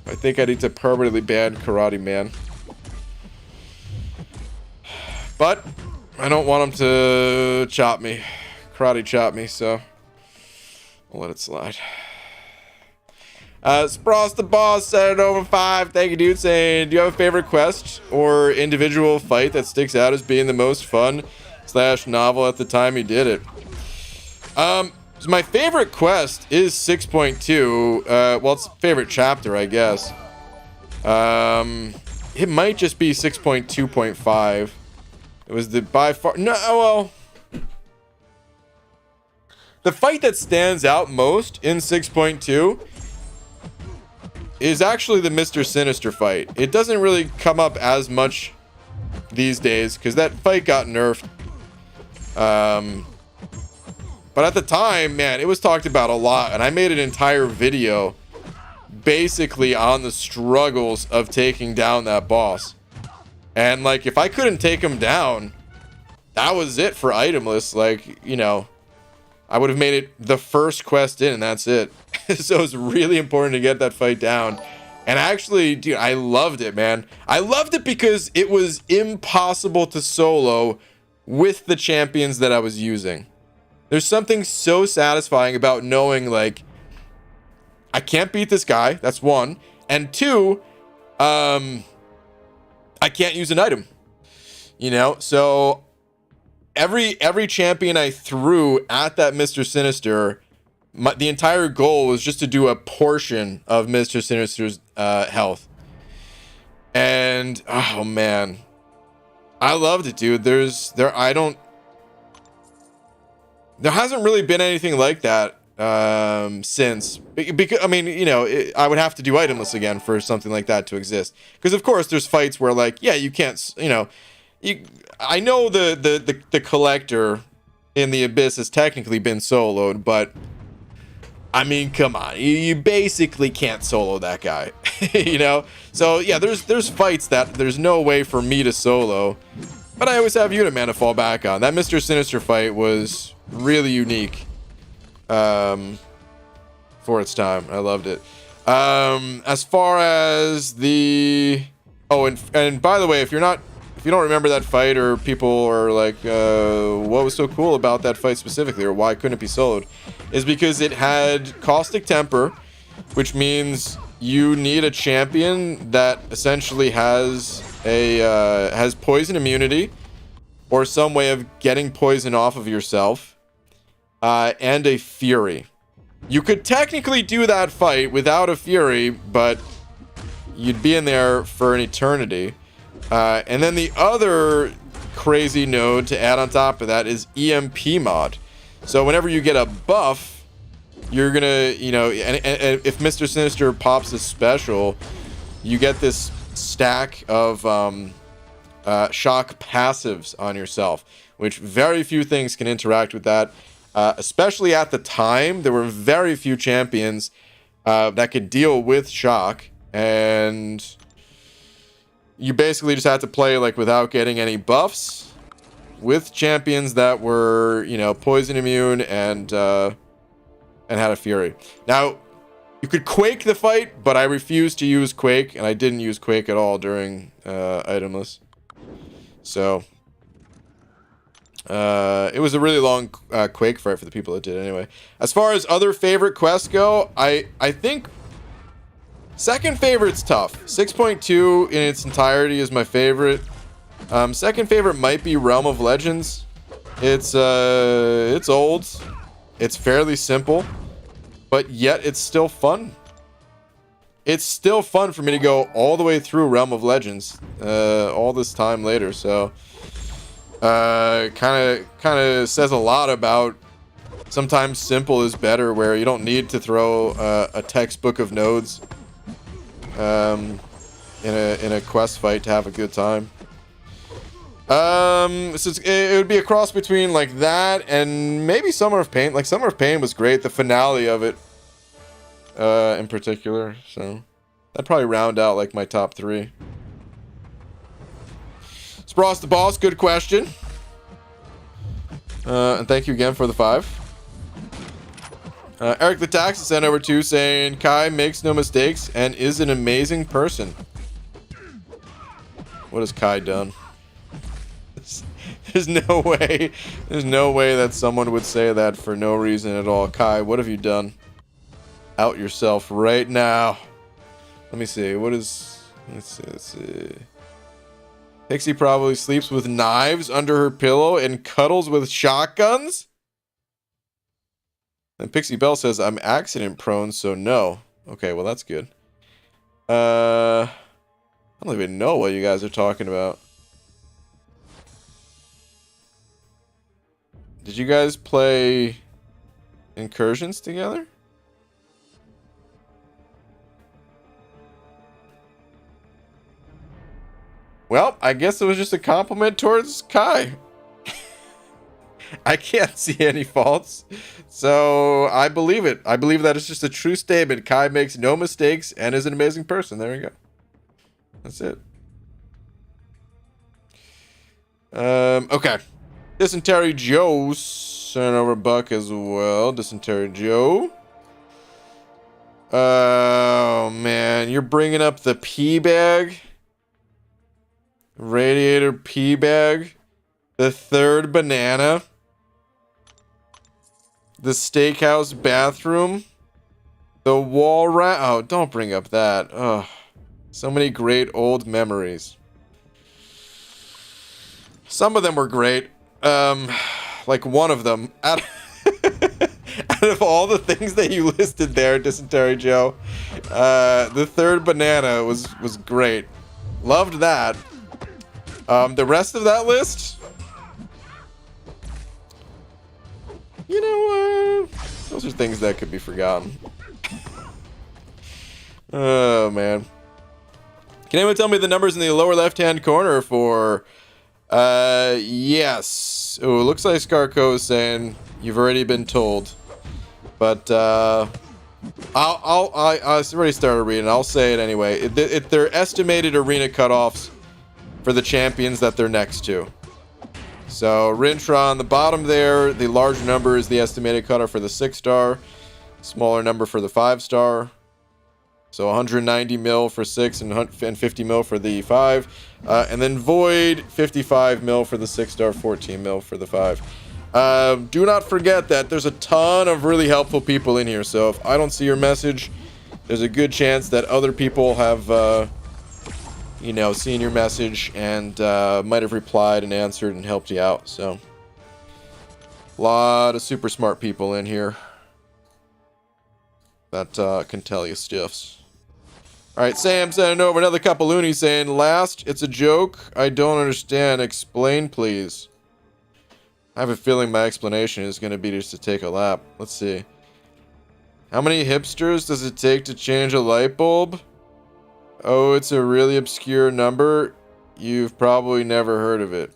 I think I need to permanently ban Karate Man. But I don't want him to karate chop me, so I'll let it slide. Spross the Boss said it over 5. Thank you, dude. Saying, do you have a favorite quest or individual fight that sticks out as being the most fun / novel at the time you did it? So my favorite quest is 6.2. Well, it's favorite chapter, I guess. It might just be 6.2.5. It was the by far well, the fight that stands out most in 6.2 is actually the Mr. Sinister fight. It doesn't really come up as much these days because that fight got nerfed. But at the time, man, it was talked about a lot, and I made an entire video basically on the struggles of taking down that boss. And like, if I couldn't take him down, that was it for itemless. Like, you know, I would have made it the first quest in, and that's it. So it's really important to get that fight down. And actually, dude, I loved it, man. I loved it because it was impossible to solo with the champions that I was using. There's something so satisfying about knowing, like, I can't beat this guy. That's one. And two, I can't use an item. You know, so every champion I threw at that Mr. Sinister, the entire goal was just to do a portion of Mr. Sinister's health. And oh man, I loved it, dude. There hasn't really been anything like that since, because I mean, you know, I would have to do itemless again for something like that to exist, because of course there's fights where, like, yeah, you can't, you know, I know the collector in the Abyss has technically been soloed, but I mean, come on, you basically can't solo that guy. You know, so yeah, there's fights that there's no way for me to solo, but I always have Unit Man to fall back on. That Mr. Sinister fight was really unique for its time. I loved it. As far as the and by the way, if you don't remember that fight, or people are like, what was so cool about that fight specifically, or why couldn't it be soloed, is because it had caustic temper, which means you need a champion that essentially has poison immunity or some way of getting poison off of yourself, and a fury. You could technically do that fight without a fury, but you'd be in there for an eternity. And then the other crazy node to add on top of that is EMP mod. So whenever you get a buff, you're gonna, you know, and if Mr. Sinister pops a special, you get this stack of shock passives on yourself, which very few things can interact with that. Especially at the time, there were very few champions that could deal with shock, and you basically just had to play like without getting any buffs, with champions that were, you know, poison immune and had a fury. Now, you could Quake the fight, but I refused to use Quake, and I didn't use Quake at all during itemless. So it was a really long Quake fight for the people that did anyway. As far as other favorite quests go, I think second favorite's tough. 6.2 in its entirety is my favorite. Second favorite might be Realm of Legends. It's old. It's fairly simple, but yet it's still fun. It's still fun for me to go all the way through Realm of Legends all this time later. So kind of says a lot about sometimes simple is better, where you don't need to throw a textbook of nodes. in a quest fight to have a good time. So it would be a cross between like that and maybe Summer of Pain. Like Summer of Pain was great, the finale of it, in particular. So that'd probably round out like my top 3. Spross the Boss, good question. And thank you again for the 5. Eric the Tax sent over 2 saying Kai makes no mistakes and is an amazing person. What has Kai done? There's no way that someone would say that for no reason at all. Kai, what have you done? Out yourself right now. Let me see. Let's see. Pixie probably sleeps with knives under her pillow and cuddles with shotguns. And Pixie Bell says, I'm accident prone, so no. Okay, well, that's good. I don't even know what you guys are talking about. Did you guys play Incursions together? Well, I guess it was just a compliment towards Kai. I can't see any faults, so I believe it. I believe that it's just a true statement. Kai makes no mistakes and is an amazing person. There you go. That's it. Okay. Dysentery Joe sent over Buck as well. Dysentery Joe. Oh, man. You're bringing up the pee bag. Radiator pee bag. The third banana. The steakhouse bathroom. The wall rat. Oh, don't bring up that. Oh, so many great old memories. Some of them were great. Like one of them. Out of all the things that you listed there, Dysentery Joe, the third banana was great. Loved that. The rest of that list, you know, those are things that could be forgotten. Oh, man. Can anyone tell me the numbers in the lower left-hand corner for... yes. Oh, it looks like Scarco is saying you've already been told. But, I already started reading. I'll say it anyway. They're estimated arena cutoffs for the champions that they're next to. So, Rintrah on the bottom there. The larger number is the estimated cutoff for the 6-star. Smaller number for the 5-star. So 190 mil for 6 and 50 mil for the 5. And then Void, 55 mil for the 6-star, 14 mil for the 5. Do not forget that there's a ton of really helpful people in here. So if I don't see your message, there's a good chance that other people have, you know, seen your message and might have replied and answered and helped you out. So a lot of super smart people in here that can tell you stuffs. Alright, Sam sending over another couple loonies saying, last, it's a joke. I don't understand. Explain, please. I have a feeling my explanation is going to be just to take a lap. Let's see. How many hipsters does it take to change a light bulb? Oh, it's a really obscure number. You've probably never heard of it.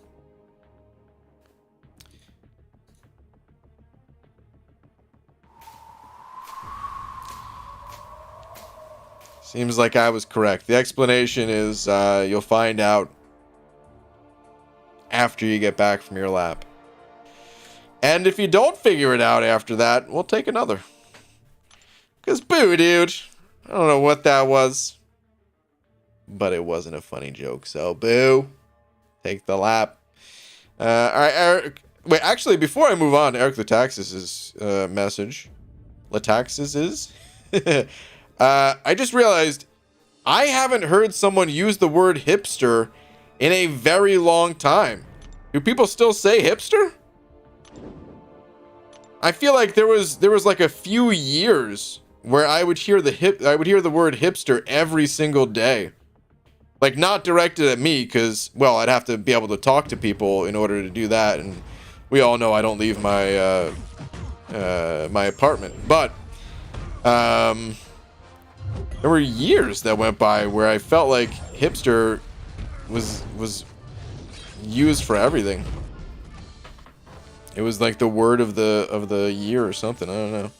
Seems like I was correct. The explanation is you'll find out after you get back from your lap. And if you don't figure it out after that, we'll take another. Because boo, dude. I don't know what that was. But it wasn't a funny joke, so boo. Take the lap. Alright, Eric. Wait, actually, before I move on to Eric Lataxis's message. Lataxis's? I just realized I haven't heard someone use the word hipster in a very long time. Do people still say hipster? I feel like there was like a few years where I would hear the word hipster every single day. Like, not directed at me, because, well, I'd have to be able to talk to people in order to do that, and we all know I don't leave my my apartment. But There were years that went by where I felt like hipster was used for everything. It was like the word of the year or something. I don't know.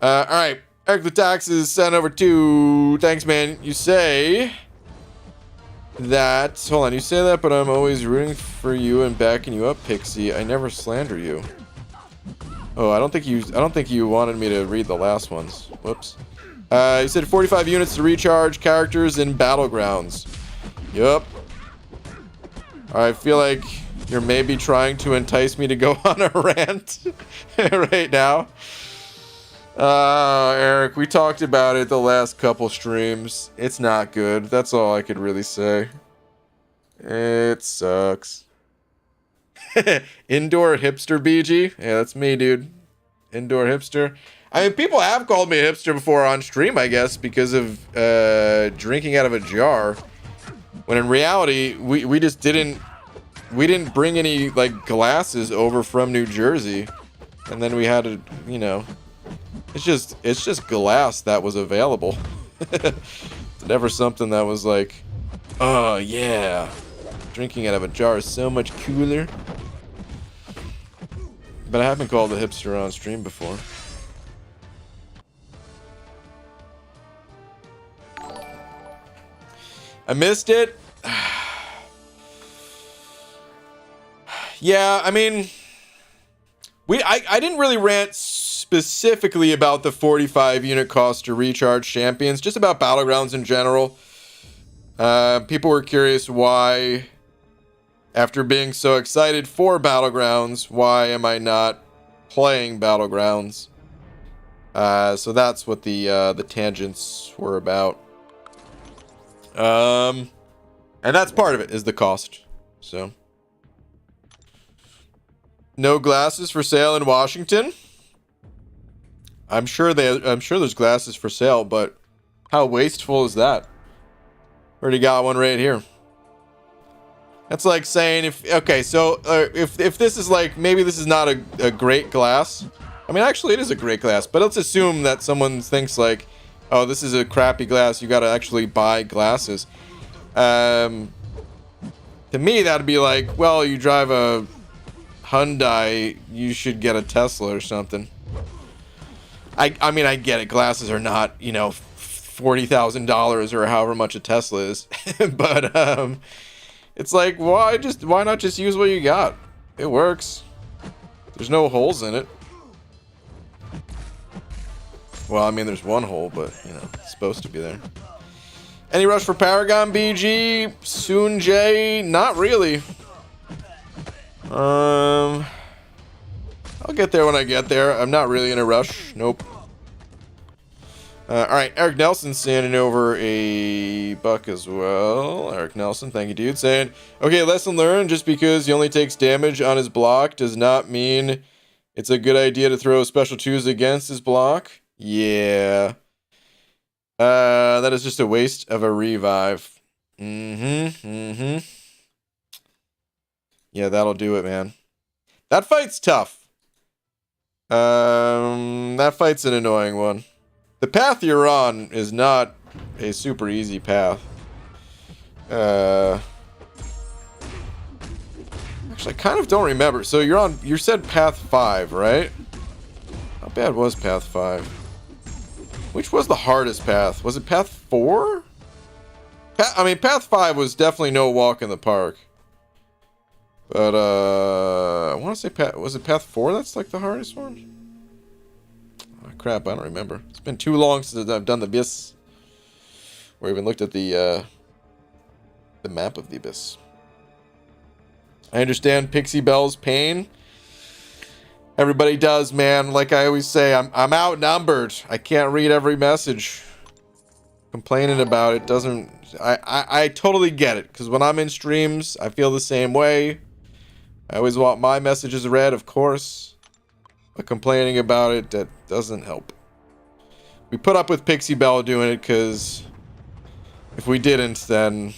All right, Eric the Taxes sent over to. Thanks, man. You say that. Hold on. You say that, but I'm always rooting for you and backing you up, Pixie. I never slander you. Oh, I don't think you wanted me to read the last ones. Whoops. You said 45 units to recharge characters in Battlegrounds. Yup. I feel like you're maybe trying to entice me to go on a rant right now. Eric, we talked about it the last couple streams. It's not good. That's all I could really say. It sucks. Indoor hipster BG? Yeah, that's me, dude. Indoor hipster. I mean, people have called me a hipster before on stream, I guess, because of drinking out of a jar. When in reality, we just didn't bring any like glasses over from New Jersey, and then we had to, you know, it's just glass that was available. It's never something that was like, oh yeah, drinking out of a jar is so much cooler. But I have been called a hipster on stream before. I missed it. Yeah, I mean, I didn't really rant specifically about the 45 unit cost to recharge champions, just about Battlegrounds in general. People were curious why, after being so excited for Battlegrounds, why am I not playing Battlegrounds? So that's what the tangents were about. And that's part of it, is the cost. So no glasses for sale in Washington. I'm sure there's glasses for sale, but how wasteful is that? Already got one right here. That's like saying if this is like, maybe this is not a great glass. I mean, actually it is a great glass, but let's assume that someone thinks like, oh, this is a crappy glass, you gotta actually buy glasses. To me, that'd be like, well, you drive a Hyundai, you should get a Tesla or something. I mean, I get it. Glasses are not, you know, $40,000 or however much a Tesla is. But, it's like, why not just use what you got? It works. There's no holes in it. Well, I mean, there's one hole, but, you know, it's supposed to be there. Any rush for Paragon BG? Soon J? Not really. I'll get there when I get there. I'm not really in a rush. Nope. Alright, Eric Nelson sending over a buck as well. Eric Nelson, thank you, dude. Saying, okay, lesson learned. Just because he only takes damage on his block does not mean it's a good idea to throw special 2s against his block. Yeah. That is just a waste of a revive. Yeah, that'll do it, man. That fight's tough. That fight's an annoying one. The path you're on is not a super easy path. Actually, I kind of don't remember. So you said path 5, right? How bad was path 5? Which was the hardest path? Was it path 4? I mean, path 5 was definitely no walk in the park. But, I want to say was it path 4 that's like the hardest one? Oh, crap, I don't remember. It's been too long since I've done the Abyss. Or even looked at the map of the Abyss. I understand Pixie Belle's pain. Everybody does, man. Like I always say, I'm outnumbered. I can't read every message. Complaining about it doesn't... I totally get it. Because when I'm in streams, I feel the same way. I always want my messages read, of course. But complaining about it, that doesn't help. We put up with Pixie Belle doing it because if we didn't, then...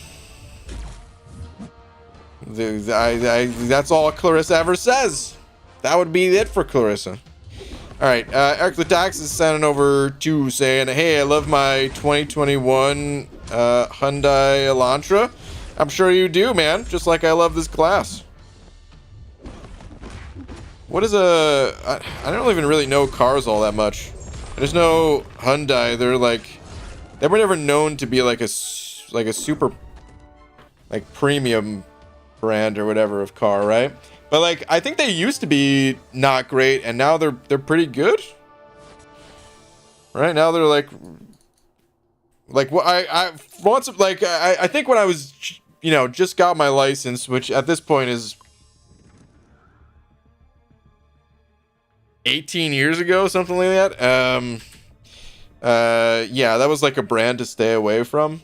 that's all Clarissa ever says. That would be it for Clarissa. All right, Eric Latax is sending over to saying, hey, I love my 2021 Hyundai Elantra. I'm sure you do, man. Just like I love this class. What is I don't even really know cars all that much. I just know Hyundai. They were never known to be like a super like premium brand or whatever of car, right? But like I think they used to be not great, and now they're pretty good. Right now they're like what I once like I think when I was, you know, just got my license, which at this point is 18 years ago, something like that. Yeah, that was like a brand to stay away from.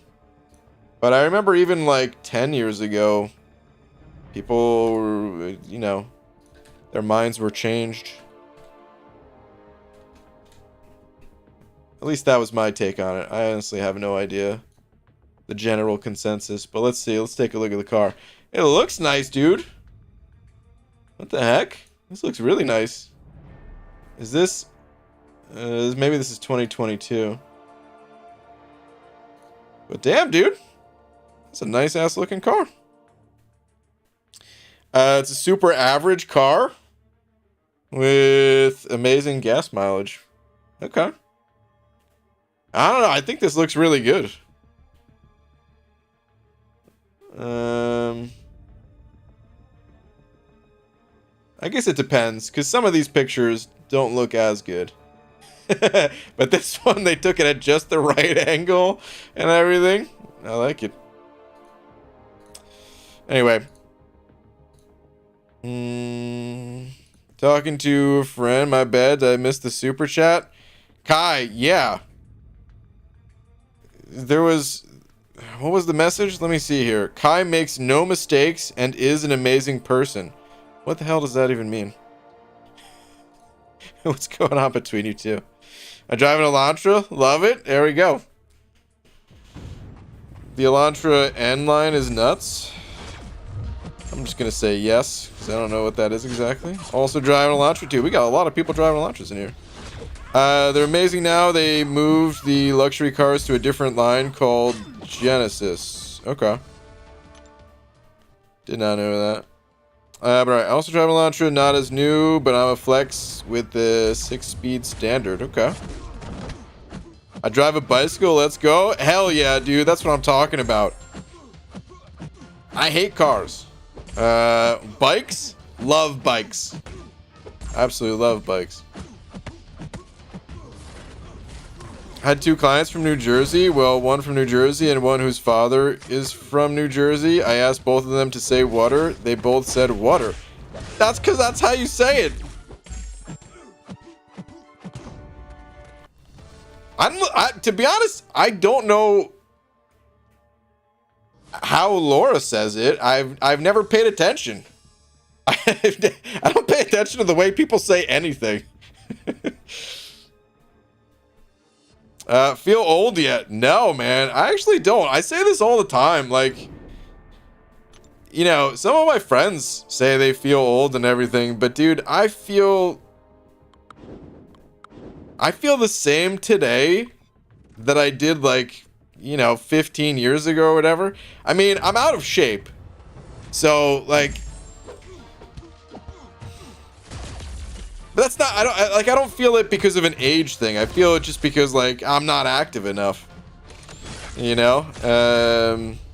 But I remember even like 10 years ago, people were, you know, their minds were changed. At least that was my take on it. I honestly have no idea the general consensus, but let's see. Let's take a look at the car. It looks nice, dude. What the heck? This looks really nice. Is this maybe this is 2022. But damn, dude. It's a nice ass looking car. It's a super average car with amazing gas mileage. Okay. I don't know. I think this looks really good. I guess it depends, because some of these pictures don't look as good. But this one, they took it at just the right angle and everything. I like it. Anyway. Talking to a friend, my bad. I missed the super chat. Kai, yeah. There was... What was the message? Let me see here. Kai makes no mistakes and is an amazing person. What the hell does that even mean? What's going on between you two? I drive an Elantra. Love it. There we go. The Elantra N line is nuts. I'm just going to say yes, because I don't know what that is exactly. Also driving an Elantra too. We got a lot of people driving Elantras in here. They're amazing now. They moved the luxury cars to a different line called Genesis. Okay. Did not know that. But alright, I also drive an Elantra, not as new, but I'm a flex with the 6-speed standard. Okay. I drive a bicycle, let's go. Hell yeah, dude, that's what I'm talking about. I hate cars. Bikes? Love bikes. Absolutely love bikes. Had 2 clients from New Jersey. Well, one from New Jersey and one whose father is from New Jersey. I asked both of them to say water. They both said water. That's because that's how you say it. To be honest, I don't know how Laura says it. I've never paid attention. I don't pay attention to the way people say anything. Feel old yet? No, man. I actually don't. I say this all the time. Like, you know, some of my friends say they feel old and everything, but dude, I feel the same today that I did, like, you know, 15 years ago or whatever. I mean, I'm out of shape. So, like, but that's not, I don't feel it because of an age thing. I feel it just because, like, I'm not active enough, you know,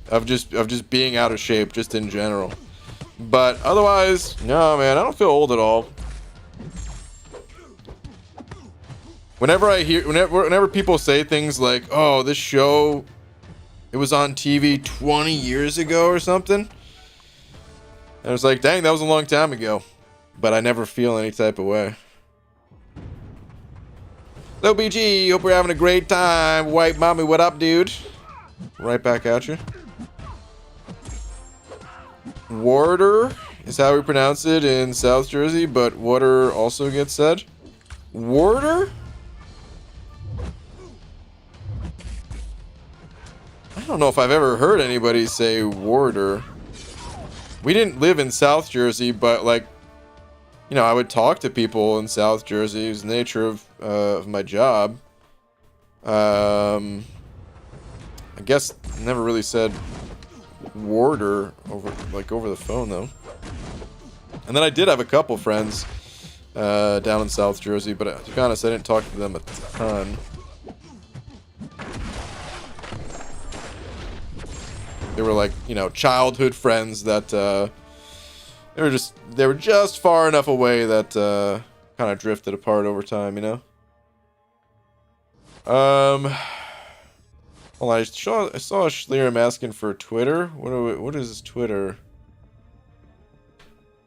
of just being out of shape just in general. But otherwise, no, man, I don't feel old at all. Whenever people say things like, oh, this show, it was on TV 20 years ago or something, and I was like, dang, that was a long time ago. But I never feel any type of way. Hello, BG. Hope you're having a great time. White mommy, what up, dude? Right back at you. Warder is how we pronounce it in South Jersey, but water also gets said. Warder? I don't know if I've ever heard anybody say warder. We didn't live in South Jersey, but like you know, I would talk to people in South Jersey. It was the nature of my job. I guess never really said warder over the phone though. And then I did have a couple friends down in South Jersey, but to be honest, I didn't talk to them a ton. They were like, you know, childhood friends that they were just far enough away that kind of drifted apart over time, you know. Well, I saw Schlieren asking for Twitter. What is Twitter?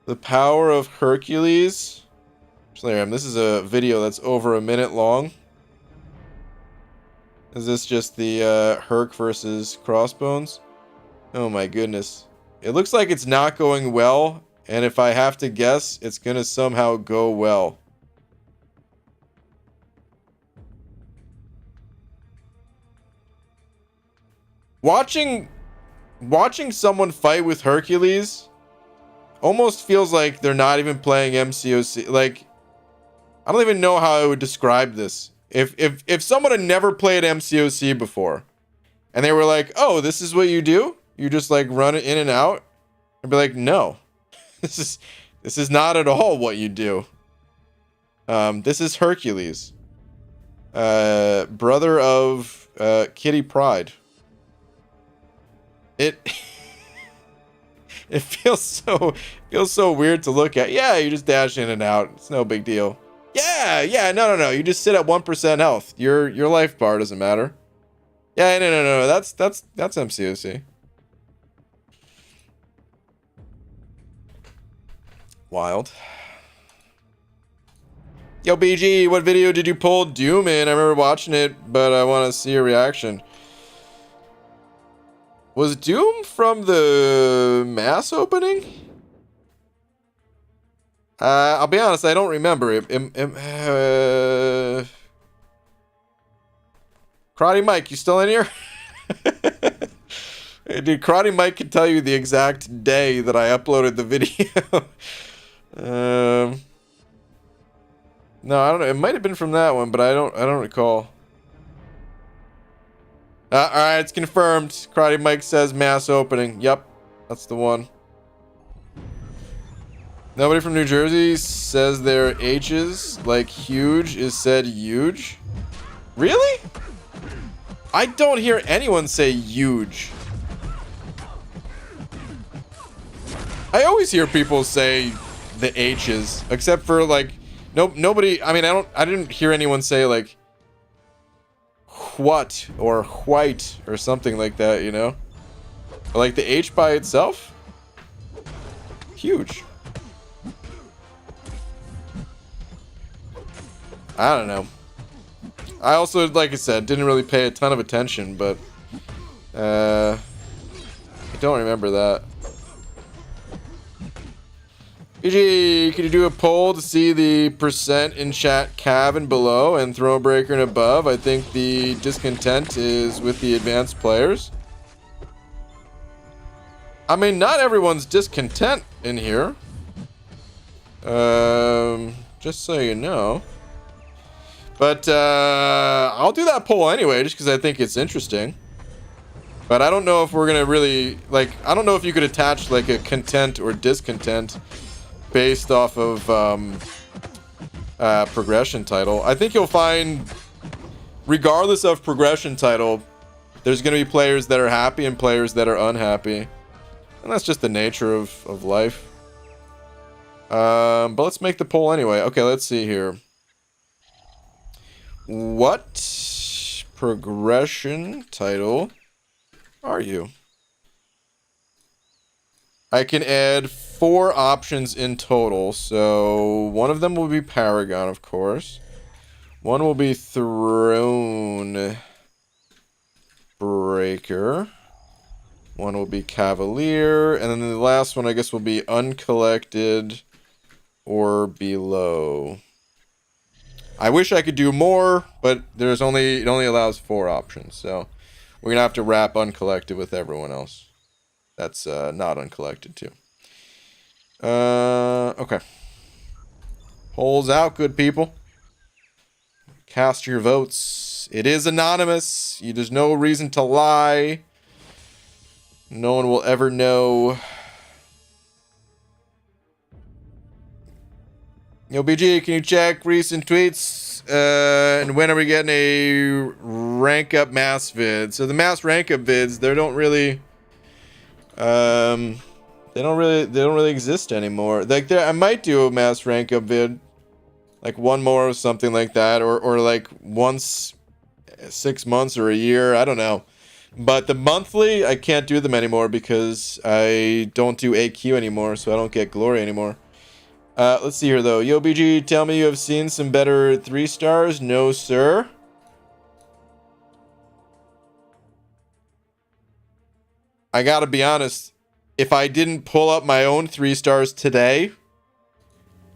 The Power of Hercules. Schlieren, this is a video that's over a minute long. Is this just the Herc versus Crossbones? Oh my goodness. It looks like it's not going well, and if I have to guess, it's gonna somehow go well. Watching someone fight with Hercules almost feels like they're not even playing MCOC. Like, I don't even know how I would describe this. If someone had never played MCOC before, and they were like, "Oh, this is what you do? You just like run it in and out?" I'd be like, "No, this is not at all what you do. This is Hercules, brother of Kitty Pryde." It it feels so weird to look at. Yeah, you just dash in and out. It's no big deal. Yeah, no. You just sit at 1% health. Your life bar doesn't matter. Yeah, no. That's MCOC. Wild. Yo, BG, what video did you pull Doom in? I remember watching it, but I want to see a reaction. Was Doom from the mass opening? I'll be honest, I don't remember it. Karate Mike, you still in here? Hey, dude, Karate Mike can tell you the exact day that I uploaded the video. No, I don't know. It might have been from that one, but I don't recall. Alright, it's confirmed. Karate Mike says mass opening. Yep, that's the one. Nobody from New Jersey says their H's, like huge is said huge. Really? I don't hear anyone say huge. I always hear people say the H's, except for like nobody. I mean, I didn't hear anyone say like what or white or something like that, you know? But like the H by itself? Huge. I don't know. I also, like I said, didn't really pay a ton of attention, but I don't remember that. BG, could you do a poll to see the percent in chat Cav and below and Thronebreaker and above? I think the discontent is with the advanced players. I mean, not everyone's discontent in here. Just so you know. But I'll do that poll anyway, just because I think it's interesting. But I don't know if we're gonna really, like, I don't know if you could attach like a content or discontent based off of progression title. I think you'll find, regardless of progression title, there's going to be players that are happy and players that are unhappy. And that's just the nature of life. But let's make the poll anyway. Okay, let's see here. What progression title are you? I can add 4 options in total, so one of them will be Paragon, of course. One will be Throne Breaker. One will be Cavalier, and then the last one I guess will be Uncollected or below. I wish I could do more, but it only allows 4 options, so we're gonna have to wrap Uncollected with everyone else. That's not Uncollected too. Okay. Polls out, good people. Cast your votes. It is anonymous. There's no reason to lie. No one will ever know. Yo, BG, can you check recent tweets? And when are we getting a rank up mass vid? So the mass rank up vids, they don't really exist anymore. Like I might do a mass rank up vid, like one more or something like that, or like once 6 months or a year. I don't know. But the monthly, I can't do them anymore because I don't do AQ anymore, so I don't get glory anymore. Let's see here, though. Yo, BG, tell me you have seen some better 3 stars. No, sir. I gotta be honest. If I didn't pull up my own 3 stars today,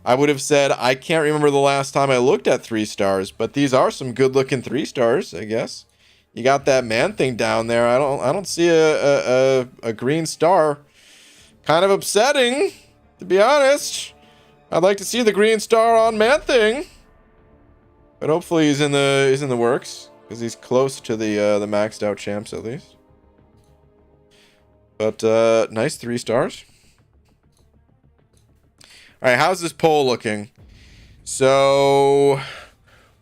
I would have said I can't remember the last time I looked at 3 stars. But these are some good-looking 3 stars, I guess. You got that man thing down there. I don't see a green star. Kind of upsetting, to be honest. I'd like to see the green star on Man Thing, but hopefully he's in the works because he's close to the maxed out champs at least. But nice 3 stars. All right, how's this poll looking? So,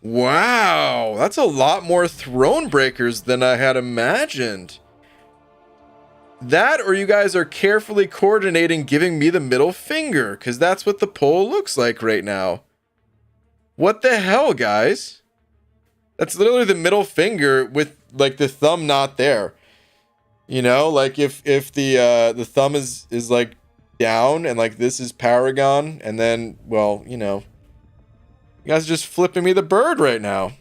wow, that's a lot more throne breakers than I had imagined. That, or you guys are carefully coordinating giving me the middle finger, because that's what the poll looks like right now. What the hell, guys? That's literally the middle finger with, like, the thumb not there. You know, like, if the thumb is like, down, and, like, this is Paragon, and then, well, you know. You guys are just flipping me the bird right now.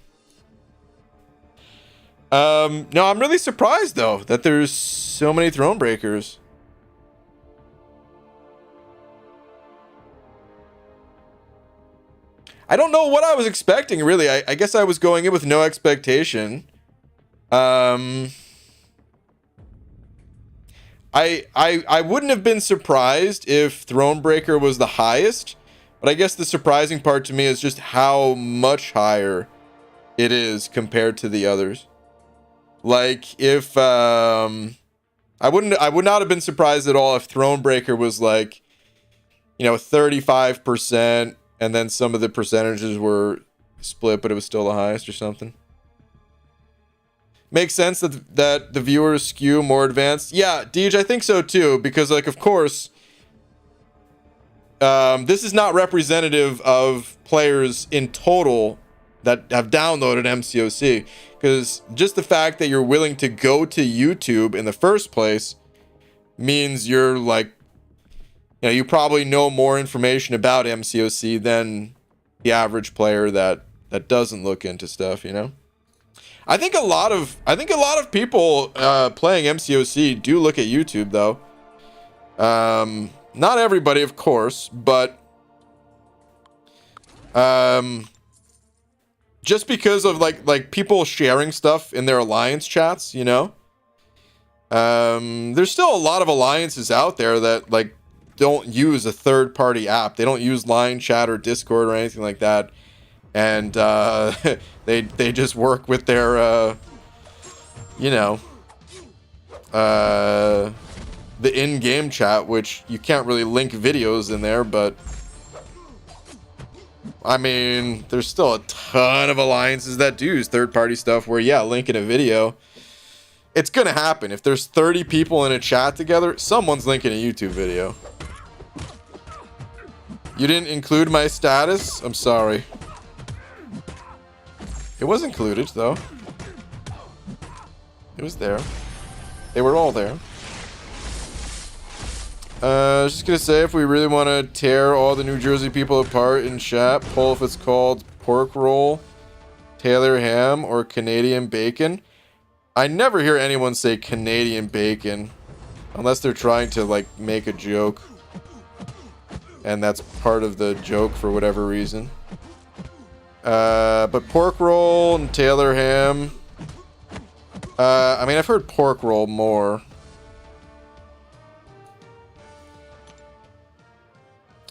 No, I'm really surprised, though, that there's so many throne breakers. I don't know what I was expecting, really. I guess I was going in with no expectation. I wouldn't have been surprised if Thronebreaker was the highest, but I guess the surprising part to me is just how much higher it is compared to the others. Like, if I would not have been surprised at all if Thronebreaker was like, you know, 35%, and then some of the percentages were split, but it was still the highest or something. Makes sense that the viewers skew more advanced. Yeah, Deej, I think so too, because, like, of course, this is not representative of players in total that have downloaded MCOC, because just the fact that you're willing to go to YouTube in the first place means you're, like, you know, you probably know more information about MCOC than the average player that doesn't look into stuff, you know? I think a lot of people playing MCOC do look at YouTube, though. Not everybody, of course, but just because of like people sharing stuff in their alliance chats, you know. There's still a lot of alliances out there that, like, don't use a third-party app. They don't use Line Chat or Discord or anything like that, and they just work with their you know, the in-game chat, which you can't really link videos in there, but I mean, there's still a ton of alliances that do use third-party stuff where, yeah, linking a video, it's gonna happen. If there's 30 people in a chat together, someone's linking a YouTube video. You didn't include my status? I'm sorry. It was included, though. It was there. They were all there. I was just gonna say, if we really want to tear all the New Jersey people apart in chat, poll if it's called pork roll, Taylor ham, or Canadian bacon. I never hear anyone say Canadian bacon, unless they're trying to, like, make a joke, and that's part of the joke for whatever reason. But pork roll and Taylor ham. I mean, I've heard pork roll more.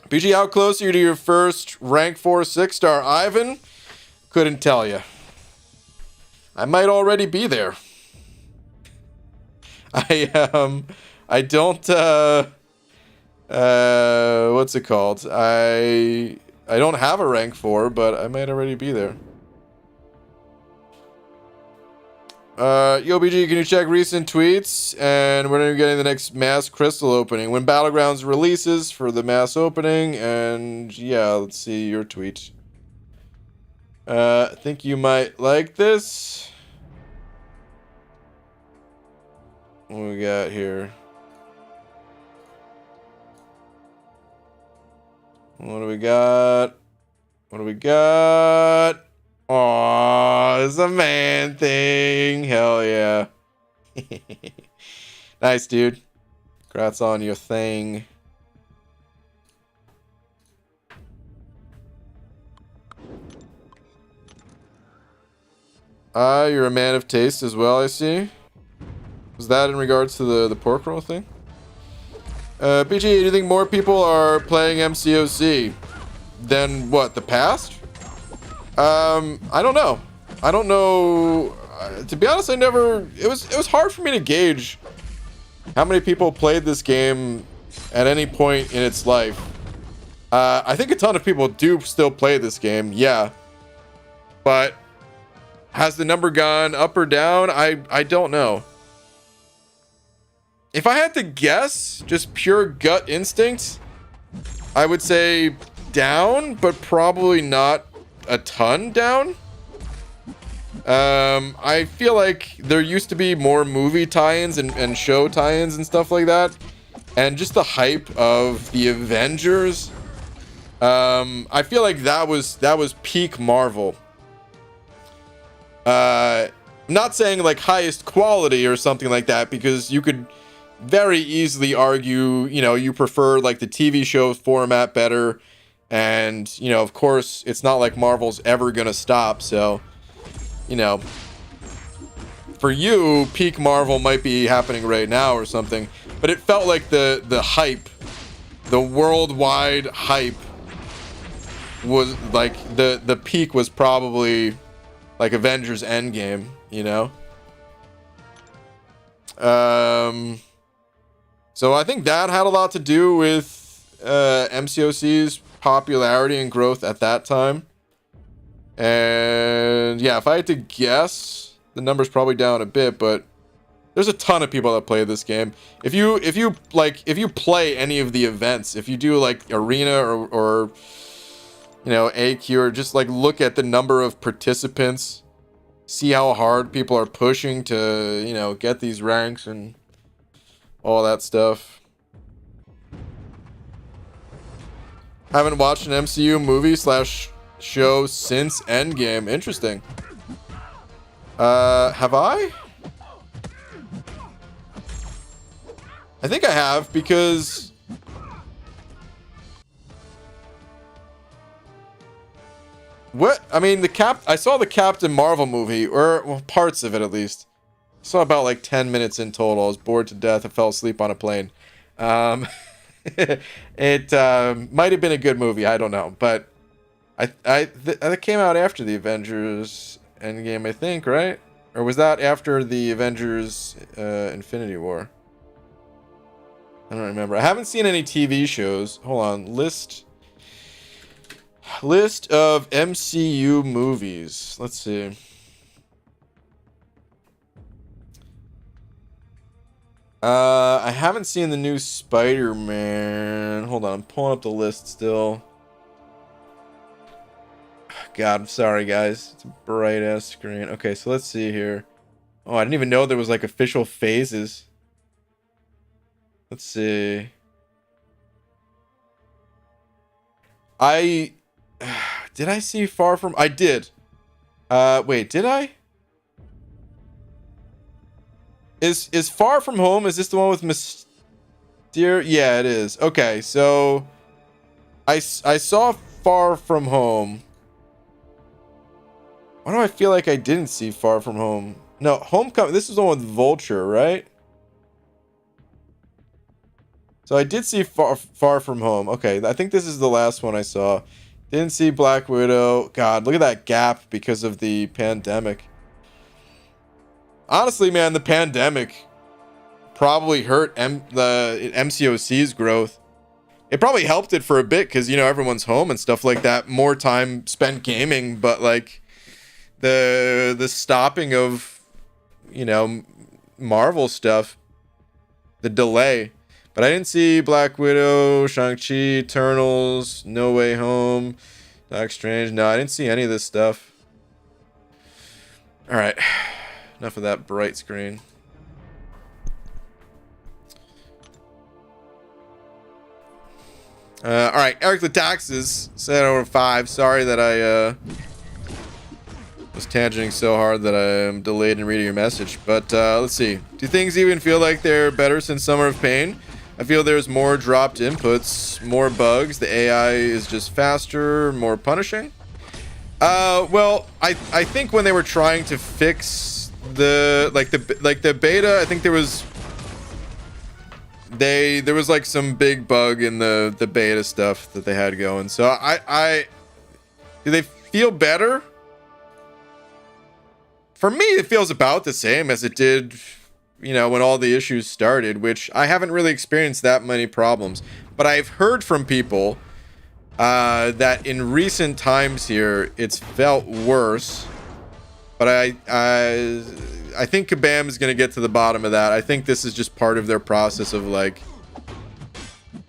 BG, how close are you to your first rank 4 6-star? Ivan? Couldn't tell you. I might already be there. I don't what's it called? I don't have a rank 4, but I might already be there. Yo, BG, can you check recent tweets? And when are you getting the next mass crystal opening? When Battlegrounds releases for the mass opening. And yeah, let's see your tweet. I think you might like this. What we got here? What do we got? What do we got? Aw, it's a man thing. Hell yeah. Nice, dude. Congrats on your thing. You're a man of taste as well, I see. Was that in regards to the pork roll thing? BG, do you think more people are playing MCOC than what, the past? I don't know. I don't know. To be honest, it was hard for me to gauge how many people played this game at any point in its life. I think a ton of people do still play this game, yeah. But has the number gone up or down? I don't know. If I had to guess, just pure gut instinct, I would say down, but probably not a ton down. I feel like there used to be more movie tie-ins and show tie-ins and stuff like that, and just the hype of the Avengers. I feel like that was peak Marvel. Not saying like highest quality or something like that, because you could very easily argue, you know, you prefer like the TV show format better. And, you know, of course, it's not like Marvel's ever gonna stop. So, you know, for you, peak Marvel might be happening right now or something. But it felt like the hype, the worldwide hype was like the peak was probably like Avengers Endgame, you know? So I think that had a lot to do with MCOC's popularity and growth at that time. And yeah, if I had to guess, the number's probably down a bit, but there's a ton of people that play this game. If you play any of the events, if you do like arena or you know, AQ, or just like look at the number of participants, see how hard people are pushing to, you know, get these ranks and all that stuff. Haven't watched an MCU movie / show since Endgame. Interesting. Have I? I think I have, because what? I mean, I saw the Captain Marvel movie, or well, parts of it at least. Saw about like 10 minutes in total. I was bored to death. I fell asleep on a plane. It might have been a good movie. I don't know, but that came out after the Avengers Endgame, I think, right? Or was that after the Avengers Infinity War? I don't remember. I haven't seen any TV shows. Hold on. List of MCU movies. Let's see. I haven't seen the new Spider-Man. Hold on, I'm pulling up the list still. God, I'm sorry, guys. It's a bright-ass screen. Okay, so let's see here. Oh, I didn't even know there was, like, official phases. Let's see. Did I see Far From... I did. Wait, did I? Is Far From Home, is this the one with Mysterio? Yeah, it is. Okay, so I saw Far From Home. Why do I feel like I didn't see Far From Home? No, Homecoming. This is the one with Vulture, right? So I did see Far From Home. Okay, I think this is the last one I saw. Didn't see Black Widow. God, look at that gap because of the pandemic. Honestly, man, the pandemic probably hurt the MCOC's growth. It probably helped it for a bit because, you know, everyone's home and stuff like that. More time spent gaming, but like the stopping of, you know, Marvel stuff, the delay. But I didn't see Black Widow, Shang-Chi, Eternals, No Way Home, Doctor Strange. No, I didn't see any of this stuff. All right, enough of that bright screen. All right, Eric the Taxes said over 5. Sorry that I was tangenting so hard that I am delayed in reading your message. But let's see. Do things even feel like they're better since Summer of Pain? I feel there's more dropped inputs, more bugs. The AI is just faster, more punishing. Well, I think when they were trying to fix the beta, I think there was like some big bug in the beta stuff that they had going. So do they feel better? For me, it feels about the same as it did, you know, when all the issues started, which I haven't really experienced that many problems. But I've heard from people that in recent times here, it's felt worse. But I think Kabam is going to get to the bottom of that. I think this is just part of their process of like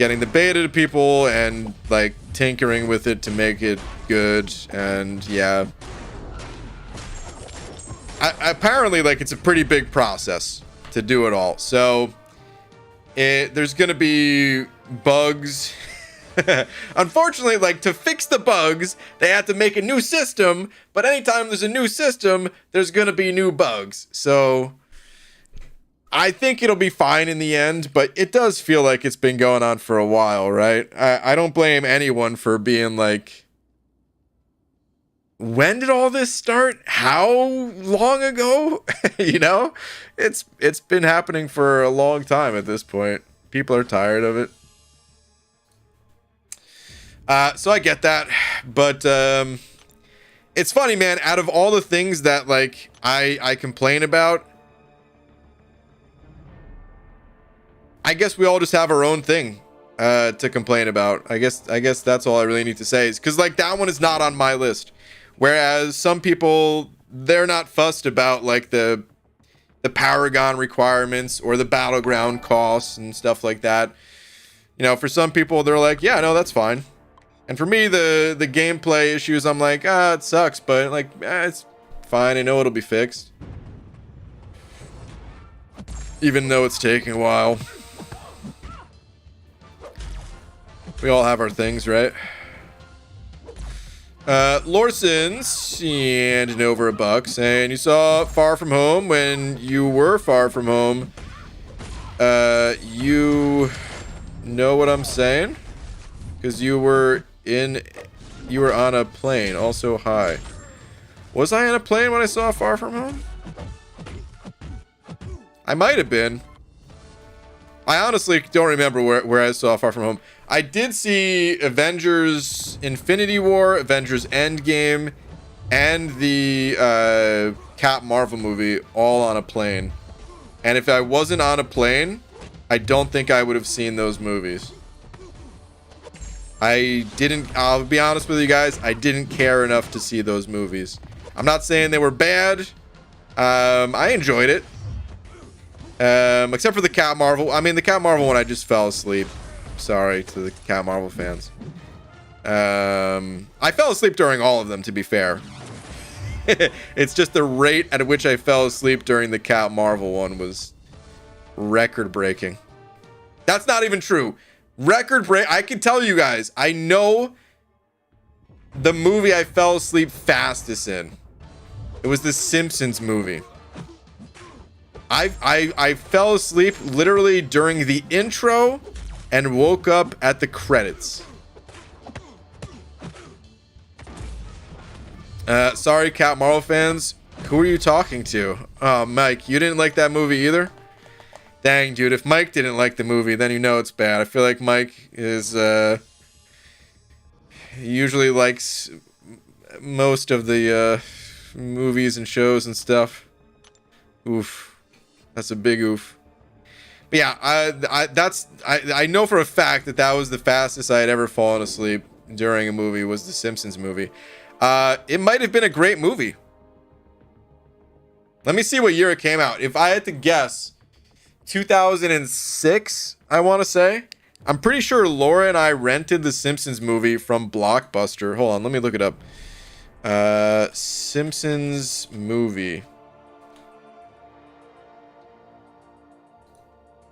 getting the beta to people and like tinkering with it to make it good. And yeah, apparently like it's a pretty big process to do it all. So there's going to be bugs. Unfortunately, like to fix the bugs, they have to make a new system, but anytime there's a new system, there's gonna be new bugs. So I think it'll be fine in the end, but it does feel like it's been going on for a while, right? I don't blame anyone for being like, when did all this start? How long ago? You know, it's been happening for a long time at this point. People are tired of it. So I get that, but it's funny, man. Out of all the things that like I complain about, I guess we all just have our own thing to complain about. I guess that's all I really need to say is because like that one is not on my list, whereas some people, they're not fussed about like the Paragon requirements or the Battleground costs and stuff like that. You know, for some people, they're like, yeah, no, that's fine. And for me, the gameplay issues, I'm like, it sucks, but like, it's fine. I know it'll be fixed. Even though it's taking a while. We all have our things, right? Lorson's and over $1 saying you saw Far From Home when you were far from home. You know what I'm saying? Because you were on a plane. Also, hi. Was I on a plane when I saw Far From Home? I might have been. I honestly don't remember where I saw Far From Home. I did see Avengers Infinity War, Avengers Endgame, and the Cap Marvel movie all on a plane. And if I wasn't on a plane, I don't think I would have seen those movies. I'll be honest with you guys, I didn't care enough to see those movies. I'm not saying they were bad. I enjoyed it. Except for the Cap Marvel. I mean, the Cap Marvel one, I just fell asleep. Sorry to the Cap Marvel fans. I fell asleep during all of them, to be fair. It's just the rate at which I fell asleep during the Cap Marvel one was record-breaking. That's not even true. I can tell you guys, I know the movie I fell asleep fastest in. It was the Simpsons movie. I fell asleep literally during the intro and woke up at the credits. Sorry, Cap Marvel fans. Who are you talking to? Oh, Mike, you didn't like that movie either? Dang, dude, if Mike didn't like the movie, then you know it's bad. I feel like Mike is he usually likes most of the movies and shows and stuff. Oof. That's a big oof. But yeah, I know for a fact that was the fastest I had ever fallen asleep during a movie, was the Simpsons movie. It might have been a great movie. Let me see what year it came out. If I had to guess, 2006, I want to say. I'm pretty sure Laura and I rented the Simpsons movie from Blockbuster. Hold on, let me look it up. Simpsons movie.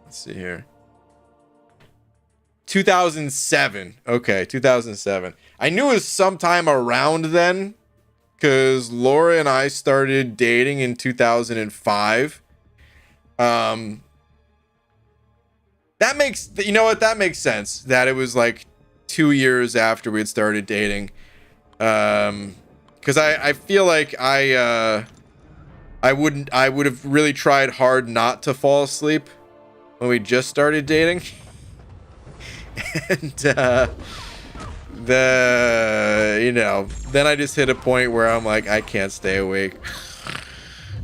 Let's see here. 2007. Okay, 2007. I knew it was sometime around then, because Laura and I started dating in 2005. That makes, you know what, that makes sense, that it was like 2 years after we had started dating. Because I feel like I would have really tried hard not to fall asleep when we just started dating. And then I just hit a point where I'm like, I can't stay awake.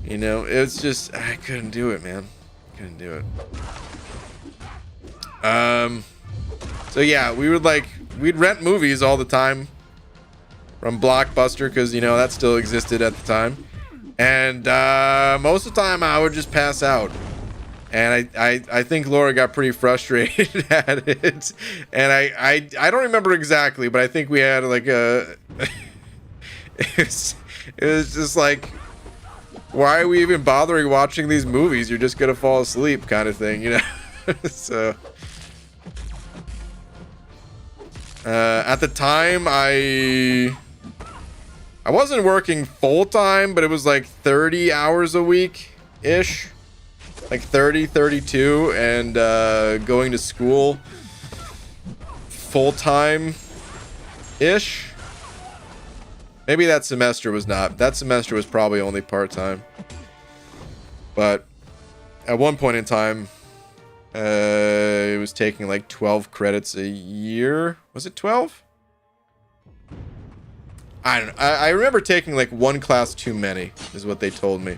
You know, it's just, I couldn't do it, man. Couldn't do it. So yeah, we'd rent movies all the time from Blockbuster, because, you know, that still existed at the time. And most of the time I would just pass out. And I think Laura got pretty frustrated at it. And I don't remember exactly, but I think we had like a it was just like, why are we even bothering watching these movies? You're just gonna fall asleep, kind of thing, you know. So at the time I wasn't working full time, but it was like 30 hours a week ish. Like 30, 32, and going to school full-time ish. Maybe that semester was not. That semester was probably only part-time. But at one point in time, it was taking like 12 credits a year. Was it 12? I don't know. I remember taking like one class too many, is what they told me.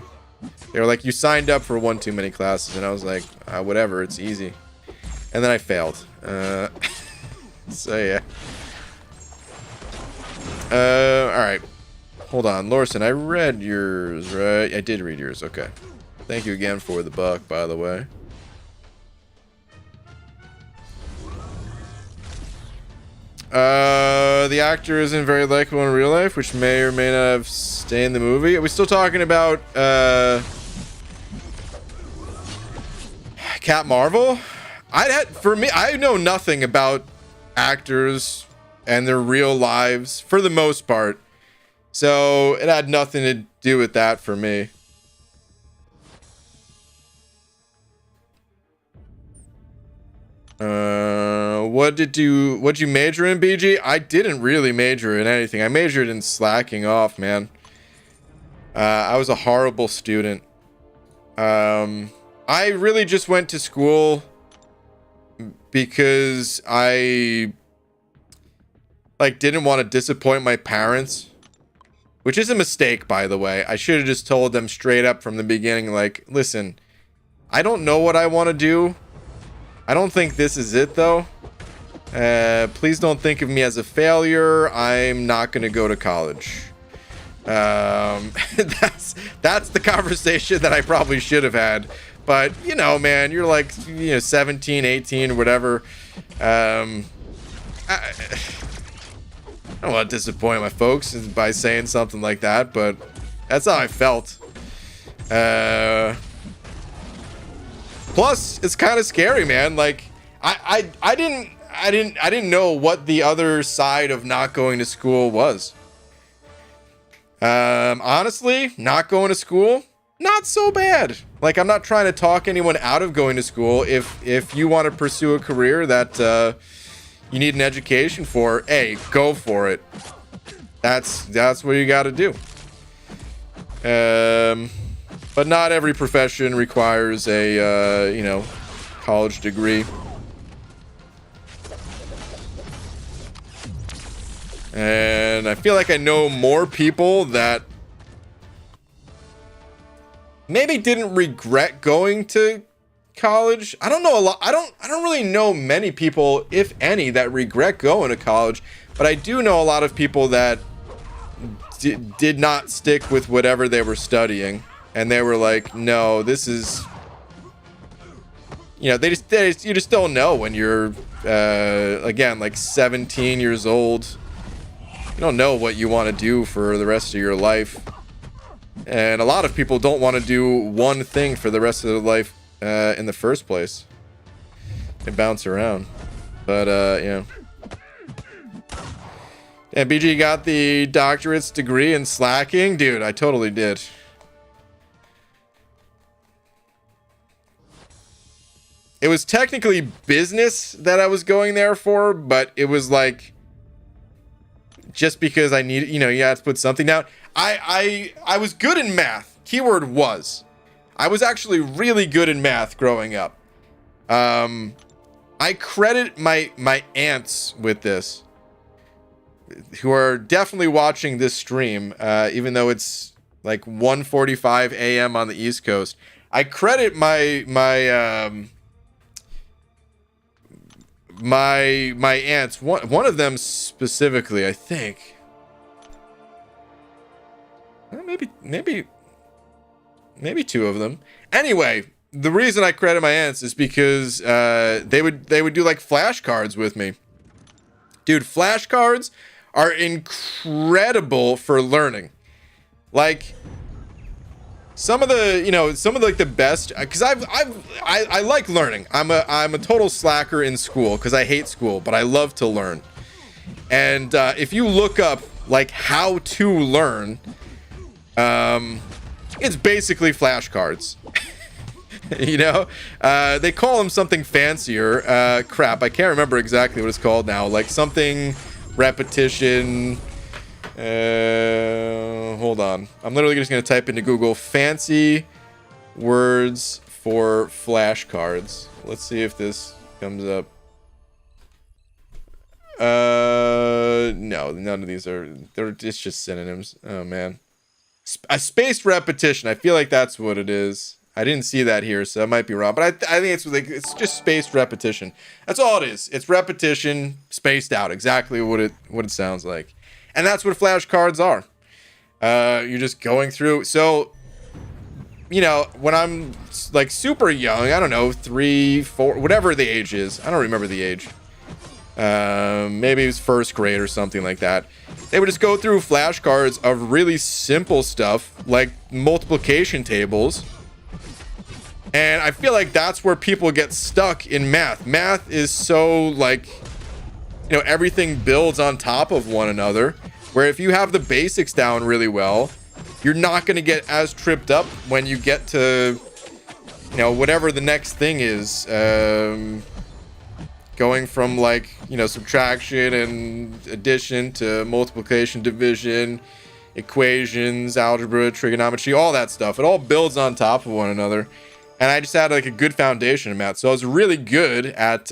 They were like, you signed up for one too many classes, and I was like, whatever, it's easy. And then I failed. So yeah. Alright. Hold on, Lorson, I read yours, right? I did read yours, okay. Thank you again for the buck, by the way. The actor isn't very likable in real life, which may or may not have stayed in the movie. Are we still talking about Cat Marvel? I know nothing about actors and their real lives for the most part, so it had nothing to do with that for me. What'd you major in, BG? I didn't really major in anything. I majored in slacking off, man. I was a horrible student. I really just went to school because I didn't want to disappoint my parents, which is a mistake, by the way. I should have just told them straight up from the beginning, like, listen, I don't know what I want to do. I don't think this is it, though. Please don't think of me as a failure. I'm not going to go to college. That's the conversation that I probably should have had. But, you know, man, you're like, 17, 18, whatever. I don't want to disappoint my folks by saying something like that, but that's how I felt. Plus, it's kind of scary, man. Like, I didn't know what the other side of not going to school was. Honestly, not going to school, not so bad. Like, I'm not trying to talk anyone out of going to school. If you want to pursue a career that you need an education for, hey, go for it. That's what you got to do. But not every profession requires a, you know, college degree. And I feel like I know more people that maybe didn't regret going to college. I don't know a lot. I don't really know many people, if any, that regret going to college, but I do know a lot of people that did not stick with whatever they were studying, and they were like, no, this is, you know, you just don't know when you're again, like 17 years old. You don't know what you want to do for the rest of your life. And a lot of people don't want to do one thing for the rest of their life in the first place. They bounce around. But, yeah. Yeah, BG got the doctorate's degree in slacking. Dude, I totally did. It was technically business that I was going there for, but it was like, just because I needed, you know, you had to put something down. I was good in math. Keyword was. I was actually really good in math growing up. I credit my aunts with this, who are definitely watching this stream, even though it's like 1:45 a.m. on the East Coast. I credit my aunts, one of them specifically, I think. Maybe two of them. Anyway, the reason I credit my aunts is because they would do like flashcards with me. Dude, flashcards are incredible for learning. Like, some of the like the best, because I like learning. I'm a total slacker in school because I hate school, but I love to learn. And if you look up like how to learn, it's basically flashcards. You know, they call them something fancier. Crap, I can't remember exactly what it's called now. Like something repetition. Hold on. I'm literally just going to type into Google fancy words for flashcards. Let's see if this comes up. No, none of these are, it's just synonyms. Oh man. A spaced repetition. I feel like that's what it is. I didn't see that here, so I might be wrong, but I think it's just spaced repetition. That's all it is. It's repetition spaced out. Exactly what it sounds like. And that's what flashcards are. You're just going through. So, you know, when I'm like super young, I don't know, 3, 4, whatever the age is. I don't remember the age. Maybe it was first grade or something like that. They would just go through flashcards of really simple stuff like multiplication tables. And I feel like that's where people get stuck in math. Math is so like, you know, everything builds on top of one another. Where if you have the basics down really well, you're not going to get as tripped up when you get to, you know, whatever the next thing is. Going from like, you know, subtraction and addition to multiplication, division, equations, algebra, trigonometry, all that stuff. It all builds on top of one another. And I just had like a good foundation in math. So I was really good at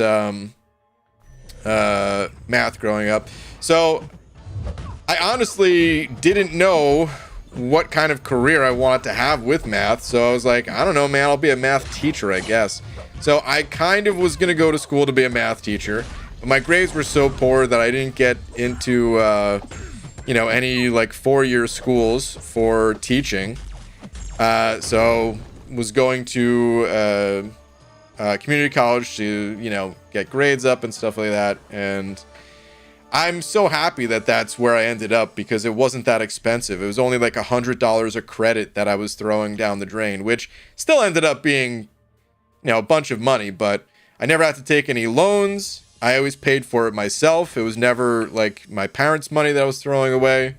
math growing up. So I honestly didn't know what kind of career I wanted to have with math. So I was like, I don't know, man, I'll be a math teacher, I guess. So I kind of was going to go to school to be a math teacher. But my grades were so poor that I didn't get into, you know, any like 4-year schools for teaching. So was going to community college to, you know, get grades up and stuff like that. And I'm so happy that that's where I ended up because it wasn't that expensive. It was only like $100 a credit that I was throwing down the drain, which still ended up being, you know, a bunch of money, but I never had to take any loans. I always paid for it myself. It was never like my parents' money that I was throwing away.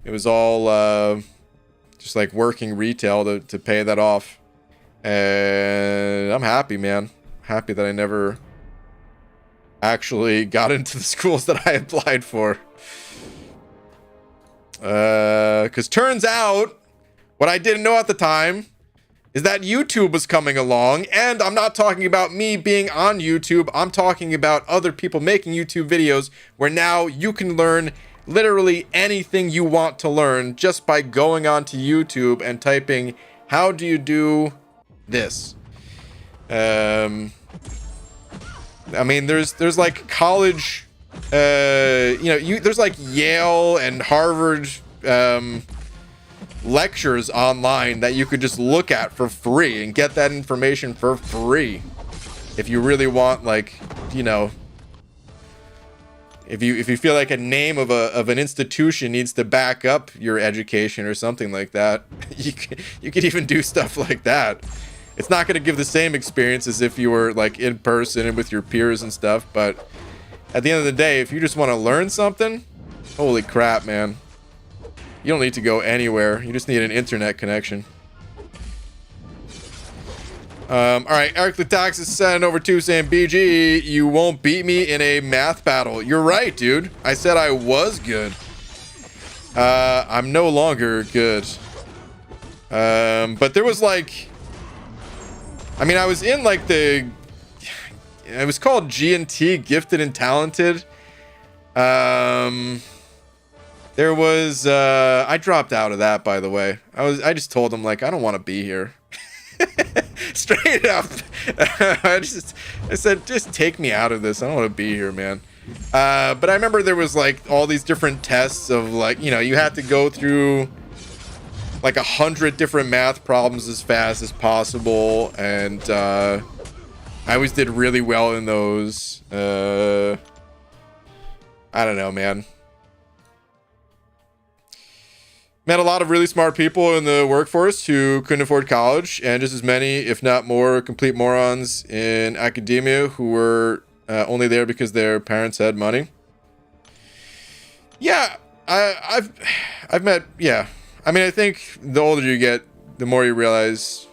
It was all just like working retail to pay that off. And I'm happy, man. Happy that I never actually got into the schools that I applied for. Because turns out, what I didn't know at the time is that YouTube was coming along, and I'm not talking about me being on YouTube. I'm talking about other people making YouTube videos where now you can learn literally anything you want to learn just by going onto YouTube and typing, how do you do this? I mean, there's like college, there's like Yale and Harvard lectures online that you could just look at for free and get that information for free. If you really want, like, if you feel like a name of an institution needs to back up your education or something like that, you could even do stuff like that. It's not going to give the same experience as if you were like in person and with your peers and stuff, but at the end of the day, if you just want to learn something, holy crap, man. You don't need to go anywhere. You just need an internet connection. All right, Eric Latax is sending over to saying, BG, you won't beat me in a math battle. You're right, dude. I said I was good. I'm no longer good. But there was like, I mean, I was in like it was called G&T, Gifted and Talented. There was, I dropped out of that, by the way. I just told him, like, I don't want to be here. Straight up. I said, just take me out of this. I don't want to be here, man. But I remember there was like all these different tests of like, you had to go through like 100 different math problems as fast as possible. And, I always did really well in those. I don't know, man. Met a lot of really smart people in the workforce who couldn't afford college, and just as many, if not more, complete morons in academia who were only there because their parents had money. Yeah, I've met, yeah. I mean, I think the older you get, the more you realize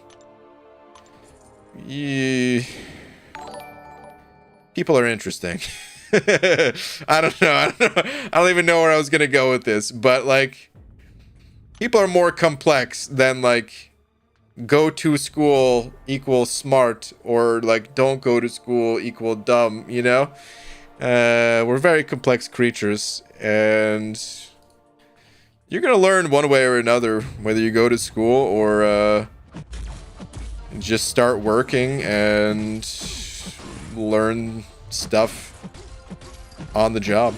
people are interesting. I don't know. I don't even know where I was gonna go with this, but like, people are more complex than like go to school equals smart or like don't go to school equal dumb, we're very complex creatures, and you're gonna learn one way or another, whether you go to school or just start working and learn stuff on the job.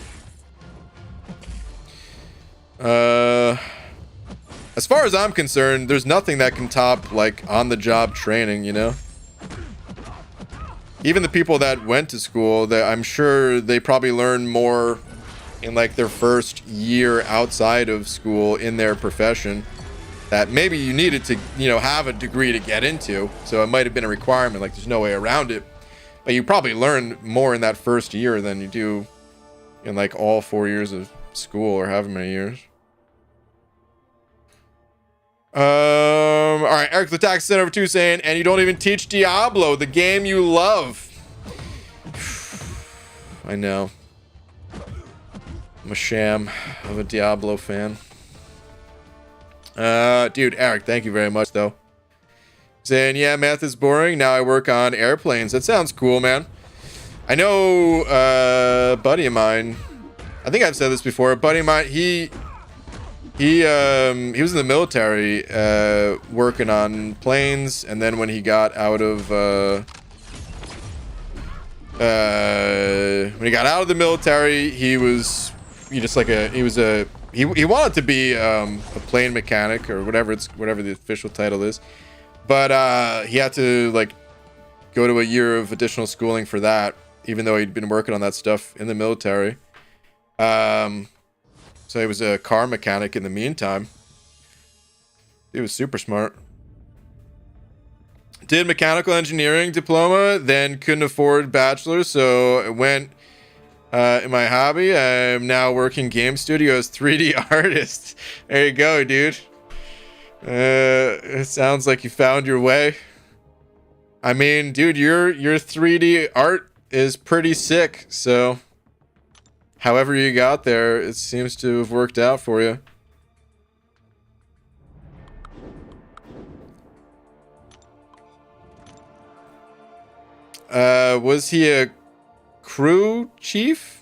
As far as I'm concerned, there's nothing that can top, like, on-the-job training, Even the people that went to school, I'm sure they probably learned more in, like, their first year outside of school in their profession that maybe you needed to, have a degree to get into. So it might have been a requirement, like, there's no way around it. But you probably learn more in that first year than you do in, like, all 4 years of school or however many years. All right, Eric the Tax sent over to saying, and you don't even teach Diablo, the game you love. I know. I'm a sham of a Diablo fan. Dude, Eric, thank you very much, though. Saying, yeah, math is boring. Now I work on airplanes. That sounds cool, man. I know a buddy of mine. I think I've said this before. A buddy of mine, he was in the military working on planes, and then when he got out of the military, he wanted to be a plane mechanic or whatever the official title is, but he had to like go to a year of additional schooling for that, even though he'd been working on that stuff in the military. So he was a car mechanic in the meantime. He was super smart. Did mechanical engineering diploma, then couldn't afford bachelor's, so went in my hobby. I'm now working game studio as 3D artist. There you go, dude. It sounds like you found your way. I mean, dude, your 3D art is pretty sick, so however you got there, it seems to have worked out for you. Was he a crew chief?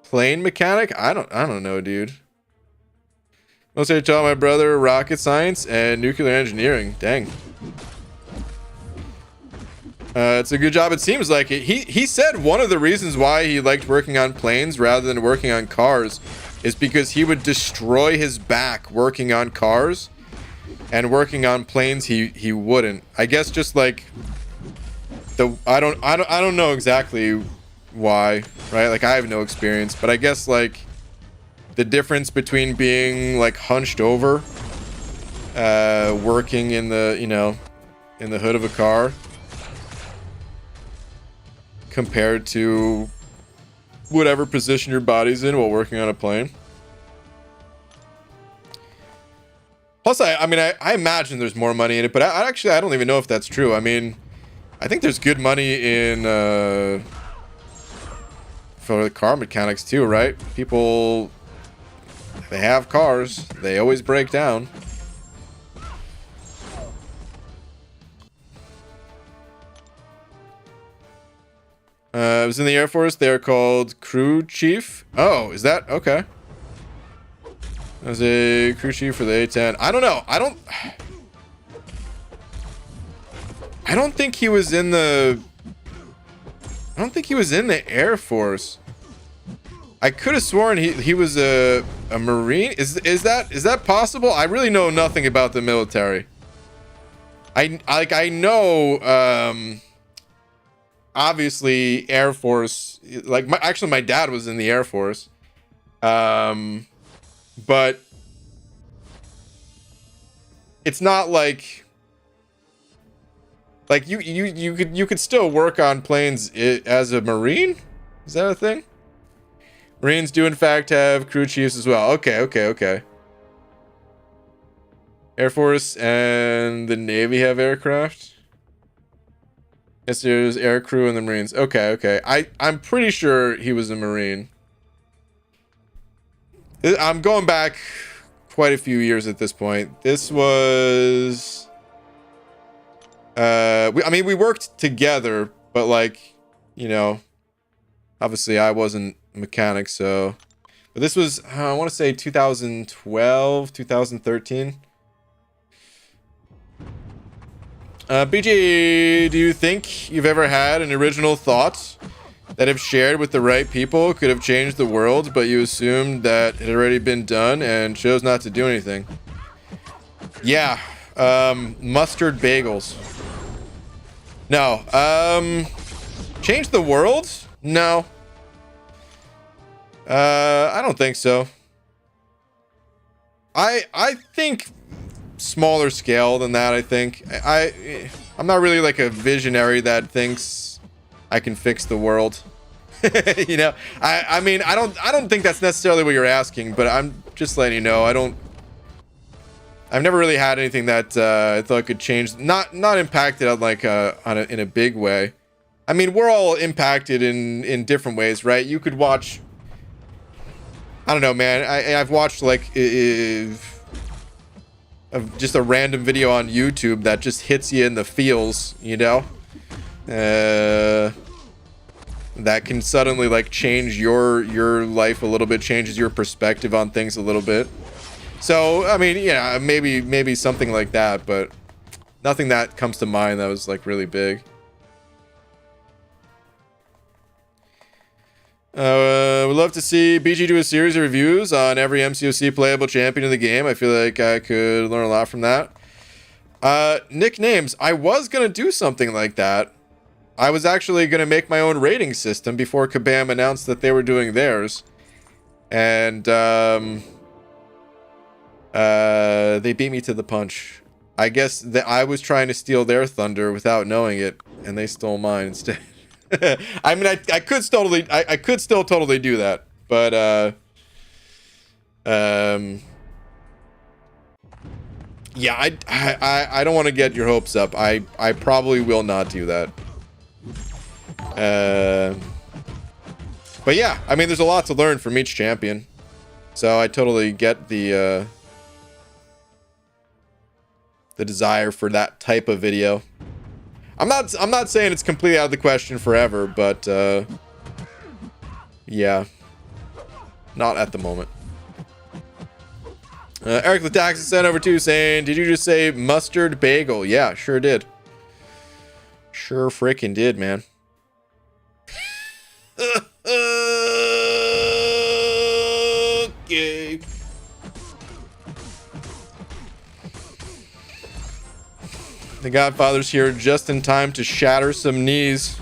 Plane mechanic? I don't know, dude. Most I taught my brother rocket science and nuclear engineering. Dang. It's a good job. It seems like it. He said one of the reasons why he liked working on planes rather than working on cars is because he would destroy his back working on cars, and working on planes he wouldn't. I guess just like I don't know exactly why, right? Like I have no experience, but I guess like the difference between being like hunched over, working in the, you know, in the hood of a car, compared to whatever position your body's in while working on a plane. Plus, I mean, I imagine there's more money in it, but I don't even know if that's true. I mean, I think there's good money in for the car mechanics too, right? People, they have cars, they always break down. I was in the Air Force. They're called crew chief. Oh, is that okay? I was a crew chief for the A-10. I don't know. I don't think he was in the... I don't think he was in the Air Force. I could have sworn he was a Marine. Is that possible? I really know nothing about the military. I know obviously Air Force, like actually my dad was in the Air Force. But it's not like you could still work on planes as a Marine? Is that a thing? Marines do in fact have crew chiefs as well. Okay. Air Force and the Navy have aircraft. Yes, there's air crew and the Marines. Okay. I'm pretty sure he was a Marine. I'm going back quite a few years at this point. This was... I mean, we worked together, but like, you know, obviously I wasn't a mechanic, so... But this was, I want to say 2012, 2013. BG, do you think you've ever had an original thought that if shared with the right people could have changed the world, but you assumed that it had already been done and chose not to do anything? Yeah. Mustard bagels. No. Change the world? No. I don't think so. I think smaller scale than that. I think I'm not really like a visionary that thinks I can fix the world. You know, I mean, I don't think that's necessarily what you're asking, but I'm just letting you know I've never really had anything that I thought could change, not impacted on like in a big way. I mean, we're all impacted in different ways, right? You could watch, I don't know, man. I've watched like just a random video on YouTube that just hits you in the feels, you know? That can suddenly like change your life a little bit, changes your perspective on things a little bit. So, I mean, yeah, maybe something like that, but nothing that comes to mind that was like really big. Would love to see BG do a series of reviews on every MCOC playable champion in the game. I feel like I could learn a lot from that. Nicknames. I was going to do something like that. I was actually going to make my own rating system before Kabam announced that they were doing theirs. And they beat me to the punch. I guess that I was trying to steal their thunder without knowing it, and they stole mine instead. I mean, I could still totally do that, but yeah, I don't want to get your hopes up. I probably will not do that. But yeah, I mean, there's a lot to learn from each champion, so I totally get the desire for that type of video. I'm not saying it's completely out of the question forever, but yeah, not at the moment. Eric Latax is sent over to saying, did you just say mustard bagel? Yeah, sure did. Sure freaking did, man. Okay. The Godfather's here just in time to shatter some knees.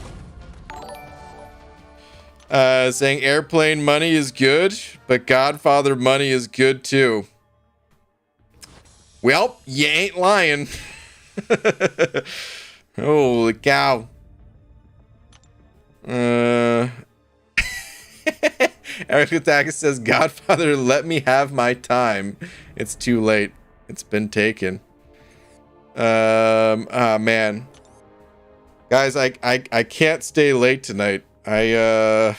Saying airplane money is good, but Godfather money is good too. Well, you ain't lying. Holy cow. Eric Attackis says, Godfather, let me have my time. It's too late. It's been taken. Ah, man. Guys, I can't stay late tonight. It's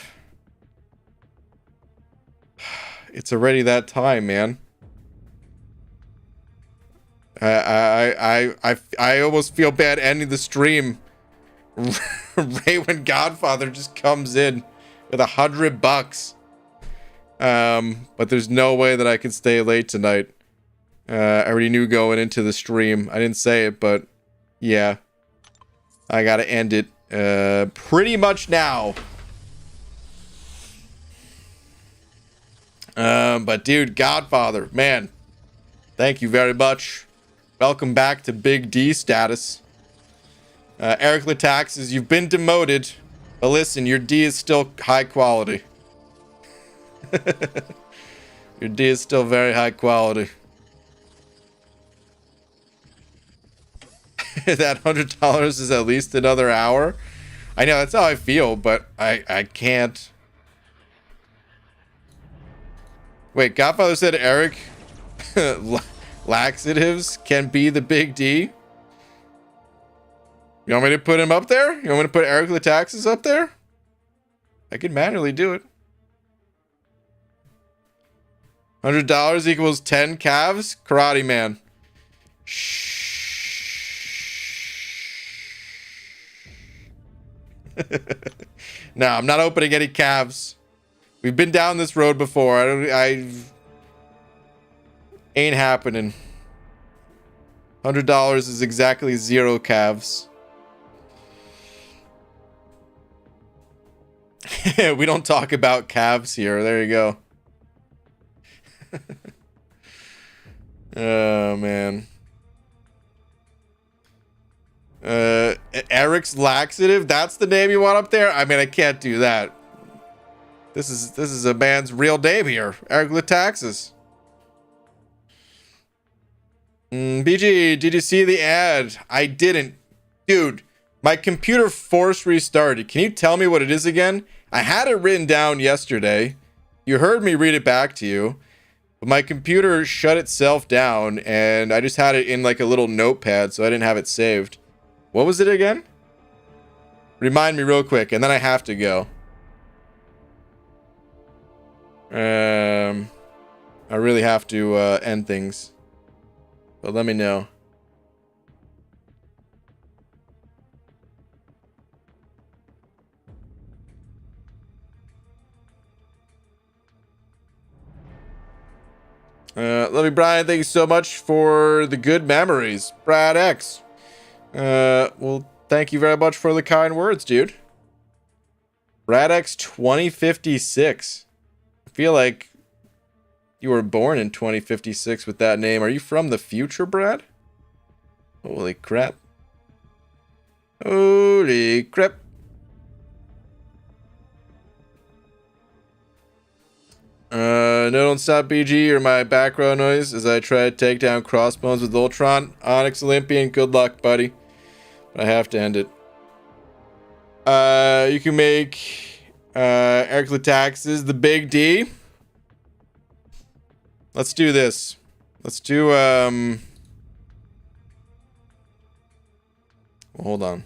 already that time, man. I almost feel bad ending the stream right when Godfather just comes in with $100. But there's no way that I can stay late tonight. I already knew going into the stream. I didn't say it, but yeah, I gotta end it pretty much now. But dude, Godfather, man, thank you very much. Welcome back to Big D status. Eric Latax says, you've been demoted, but listen, your D is still high quality. Your D is still very high quality. That $100 is at least another hour. I know, that's how I feel, but I can't. Wait, Godfather said Eric laxatives can be the big D? You want me to put him up there? You want me to put Eric Lataxis up there? I could manually do it. $100 equals 10 calves? Karate man. Shh. No, I'm not opening any calves. We've been down this road before. I ain't happening. $100 is exactly 0 calves. We don't talk about calves here. There you go. Oh, man. Eric's laxative? That's the name you want up there? I mean, I can't do that. This is a man's real name here. Eric Lataxis. BG, did you see the ad? I didn't. Dude, my computer force restarted. Can you tell me what it is again? I had it written down yesterday. You heard me read it back to you. But my computer shut itself down, and I just had it in like a little notepad, so I didn't have it saved. What was it again? Remind me real quick, and then I have to go. I really have to end things. But let me know. Love you, Brian. Thank you so much for the good memories. Brad X. Well, thank you very much for the kind words, dude. Brad X 2056. I feel like you were born in 2056 with that name. Are you from the future, Brad? Holy crap. Holy crap. No, don't stop BG or my background noise as I try to take down Crossbones with Ultron. Onyx Olympian, good luck, buddy. But I have to end it. You can make Eric Lataxis the big D. Let's do this. Let's do hold on.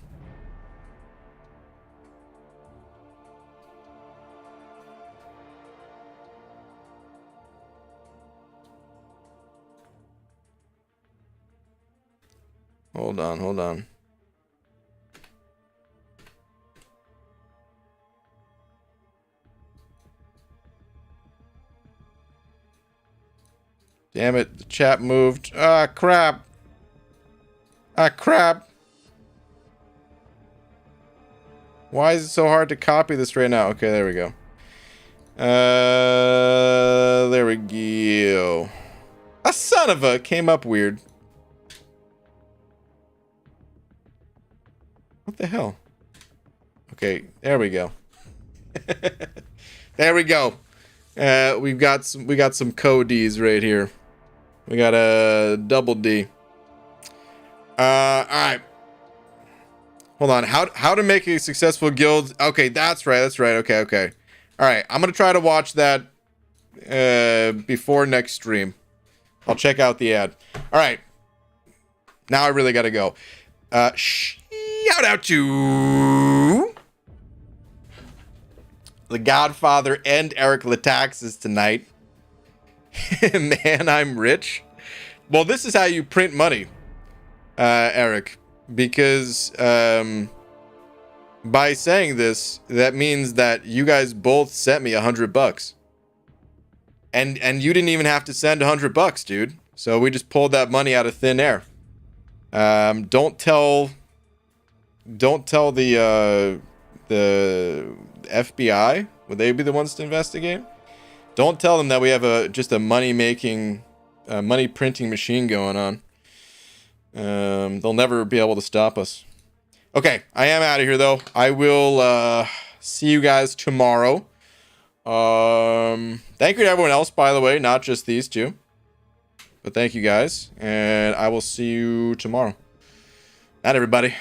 Hold on. Damn it, the chat moved. Ah, crap. Ah, crap. Why is it so hard to copy this right now? Okay, there we go. There we go. A son of a came up weird. What the hell? Okay, there we go. There we go. We got some Ds right here. We got a double D. All right. Hold on. How to make a successful guild? Okay, that's right. Okay. All right. I'm gonna try to watch that before next stream. I'll check out the ad. All right. Now I really gotta go. Shout out to the Godfather and Eric Lataxis tonight. Man, I'm rich. Well, this is how you print money, Eric. Because by saying this, that means that you guys both sent me $100, and you didn't even have to send $100, dude. So we just pulled that money out of thin air. Don't tell the FBI. Would they be the ones to investigate? Don't tell them that we have just a money printing machine going on. They'll never be able to stop us. Okay, I am out of here though. I will see you guys tomorrow. Thank you to everyone else, by the way, not just these two. But thank you guys, and I will see you tomorrow. Night, everybody.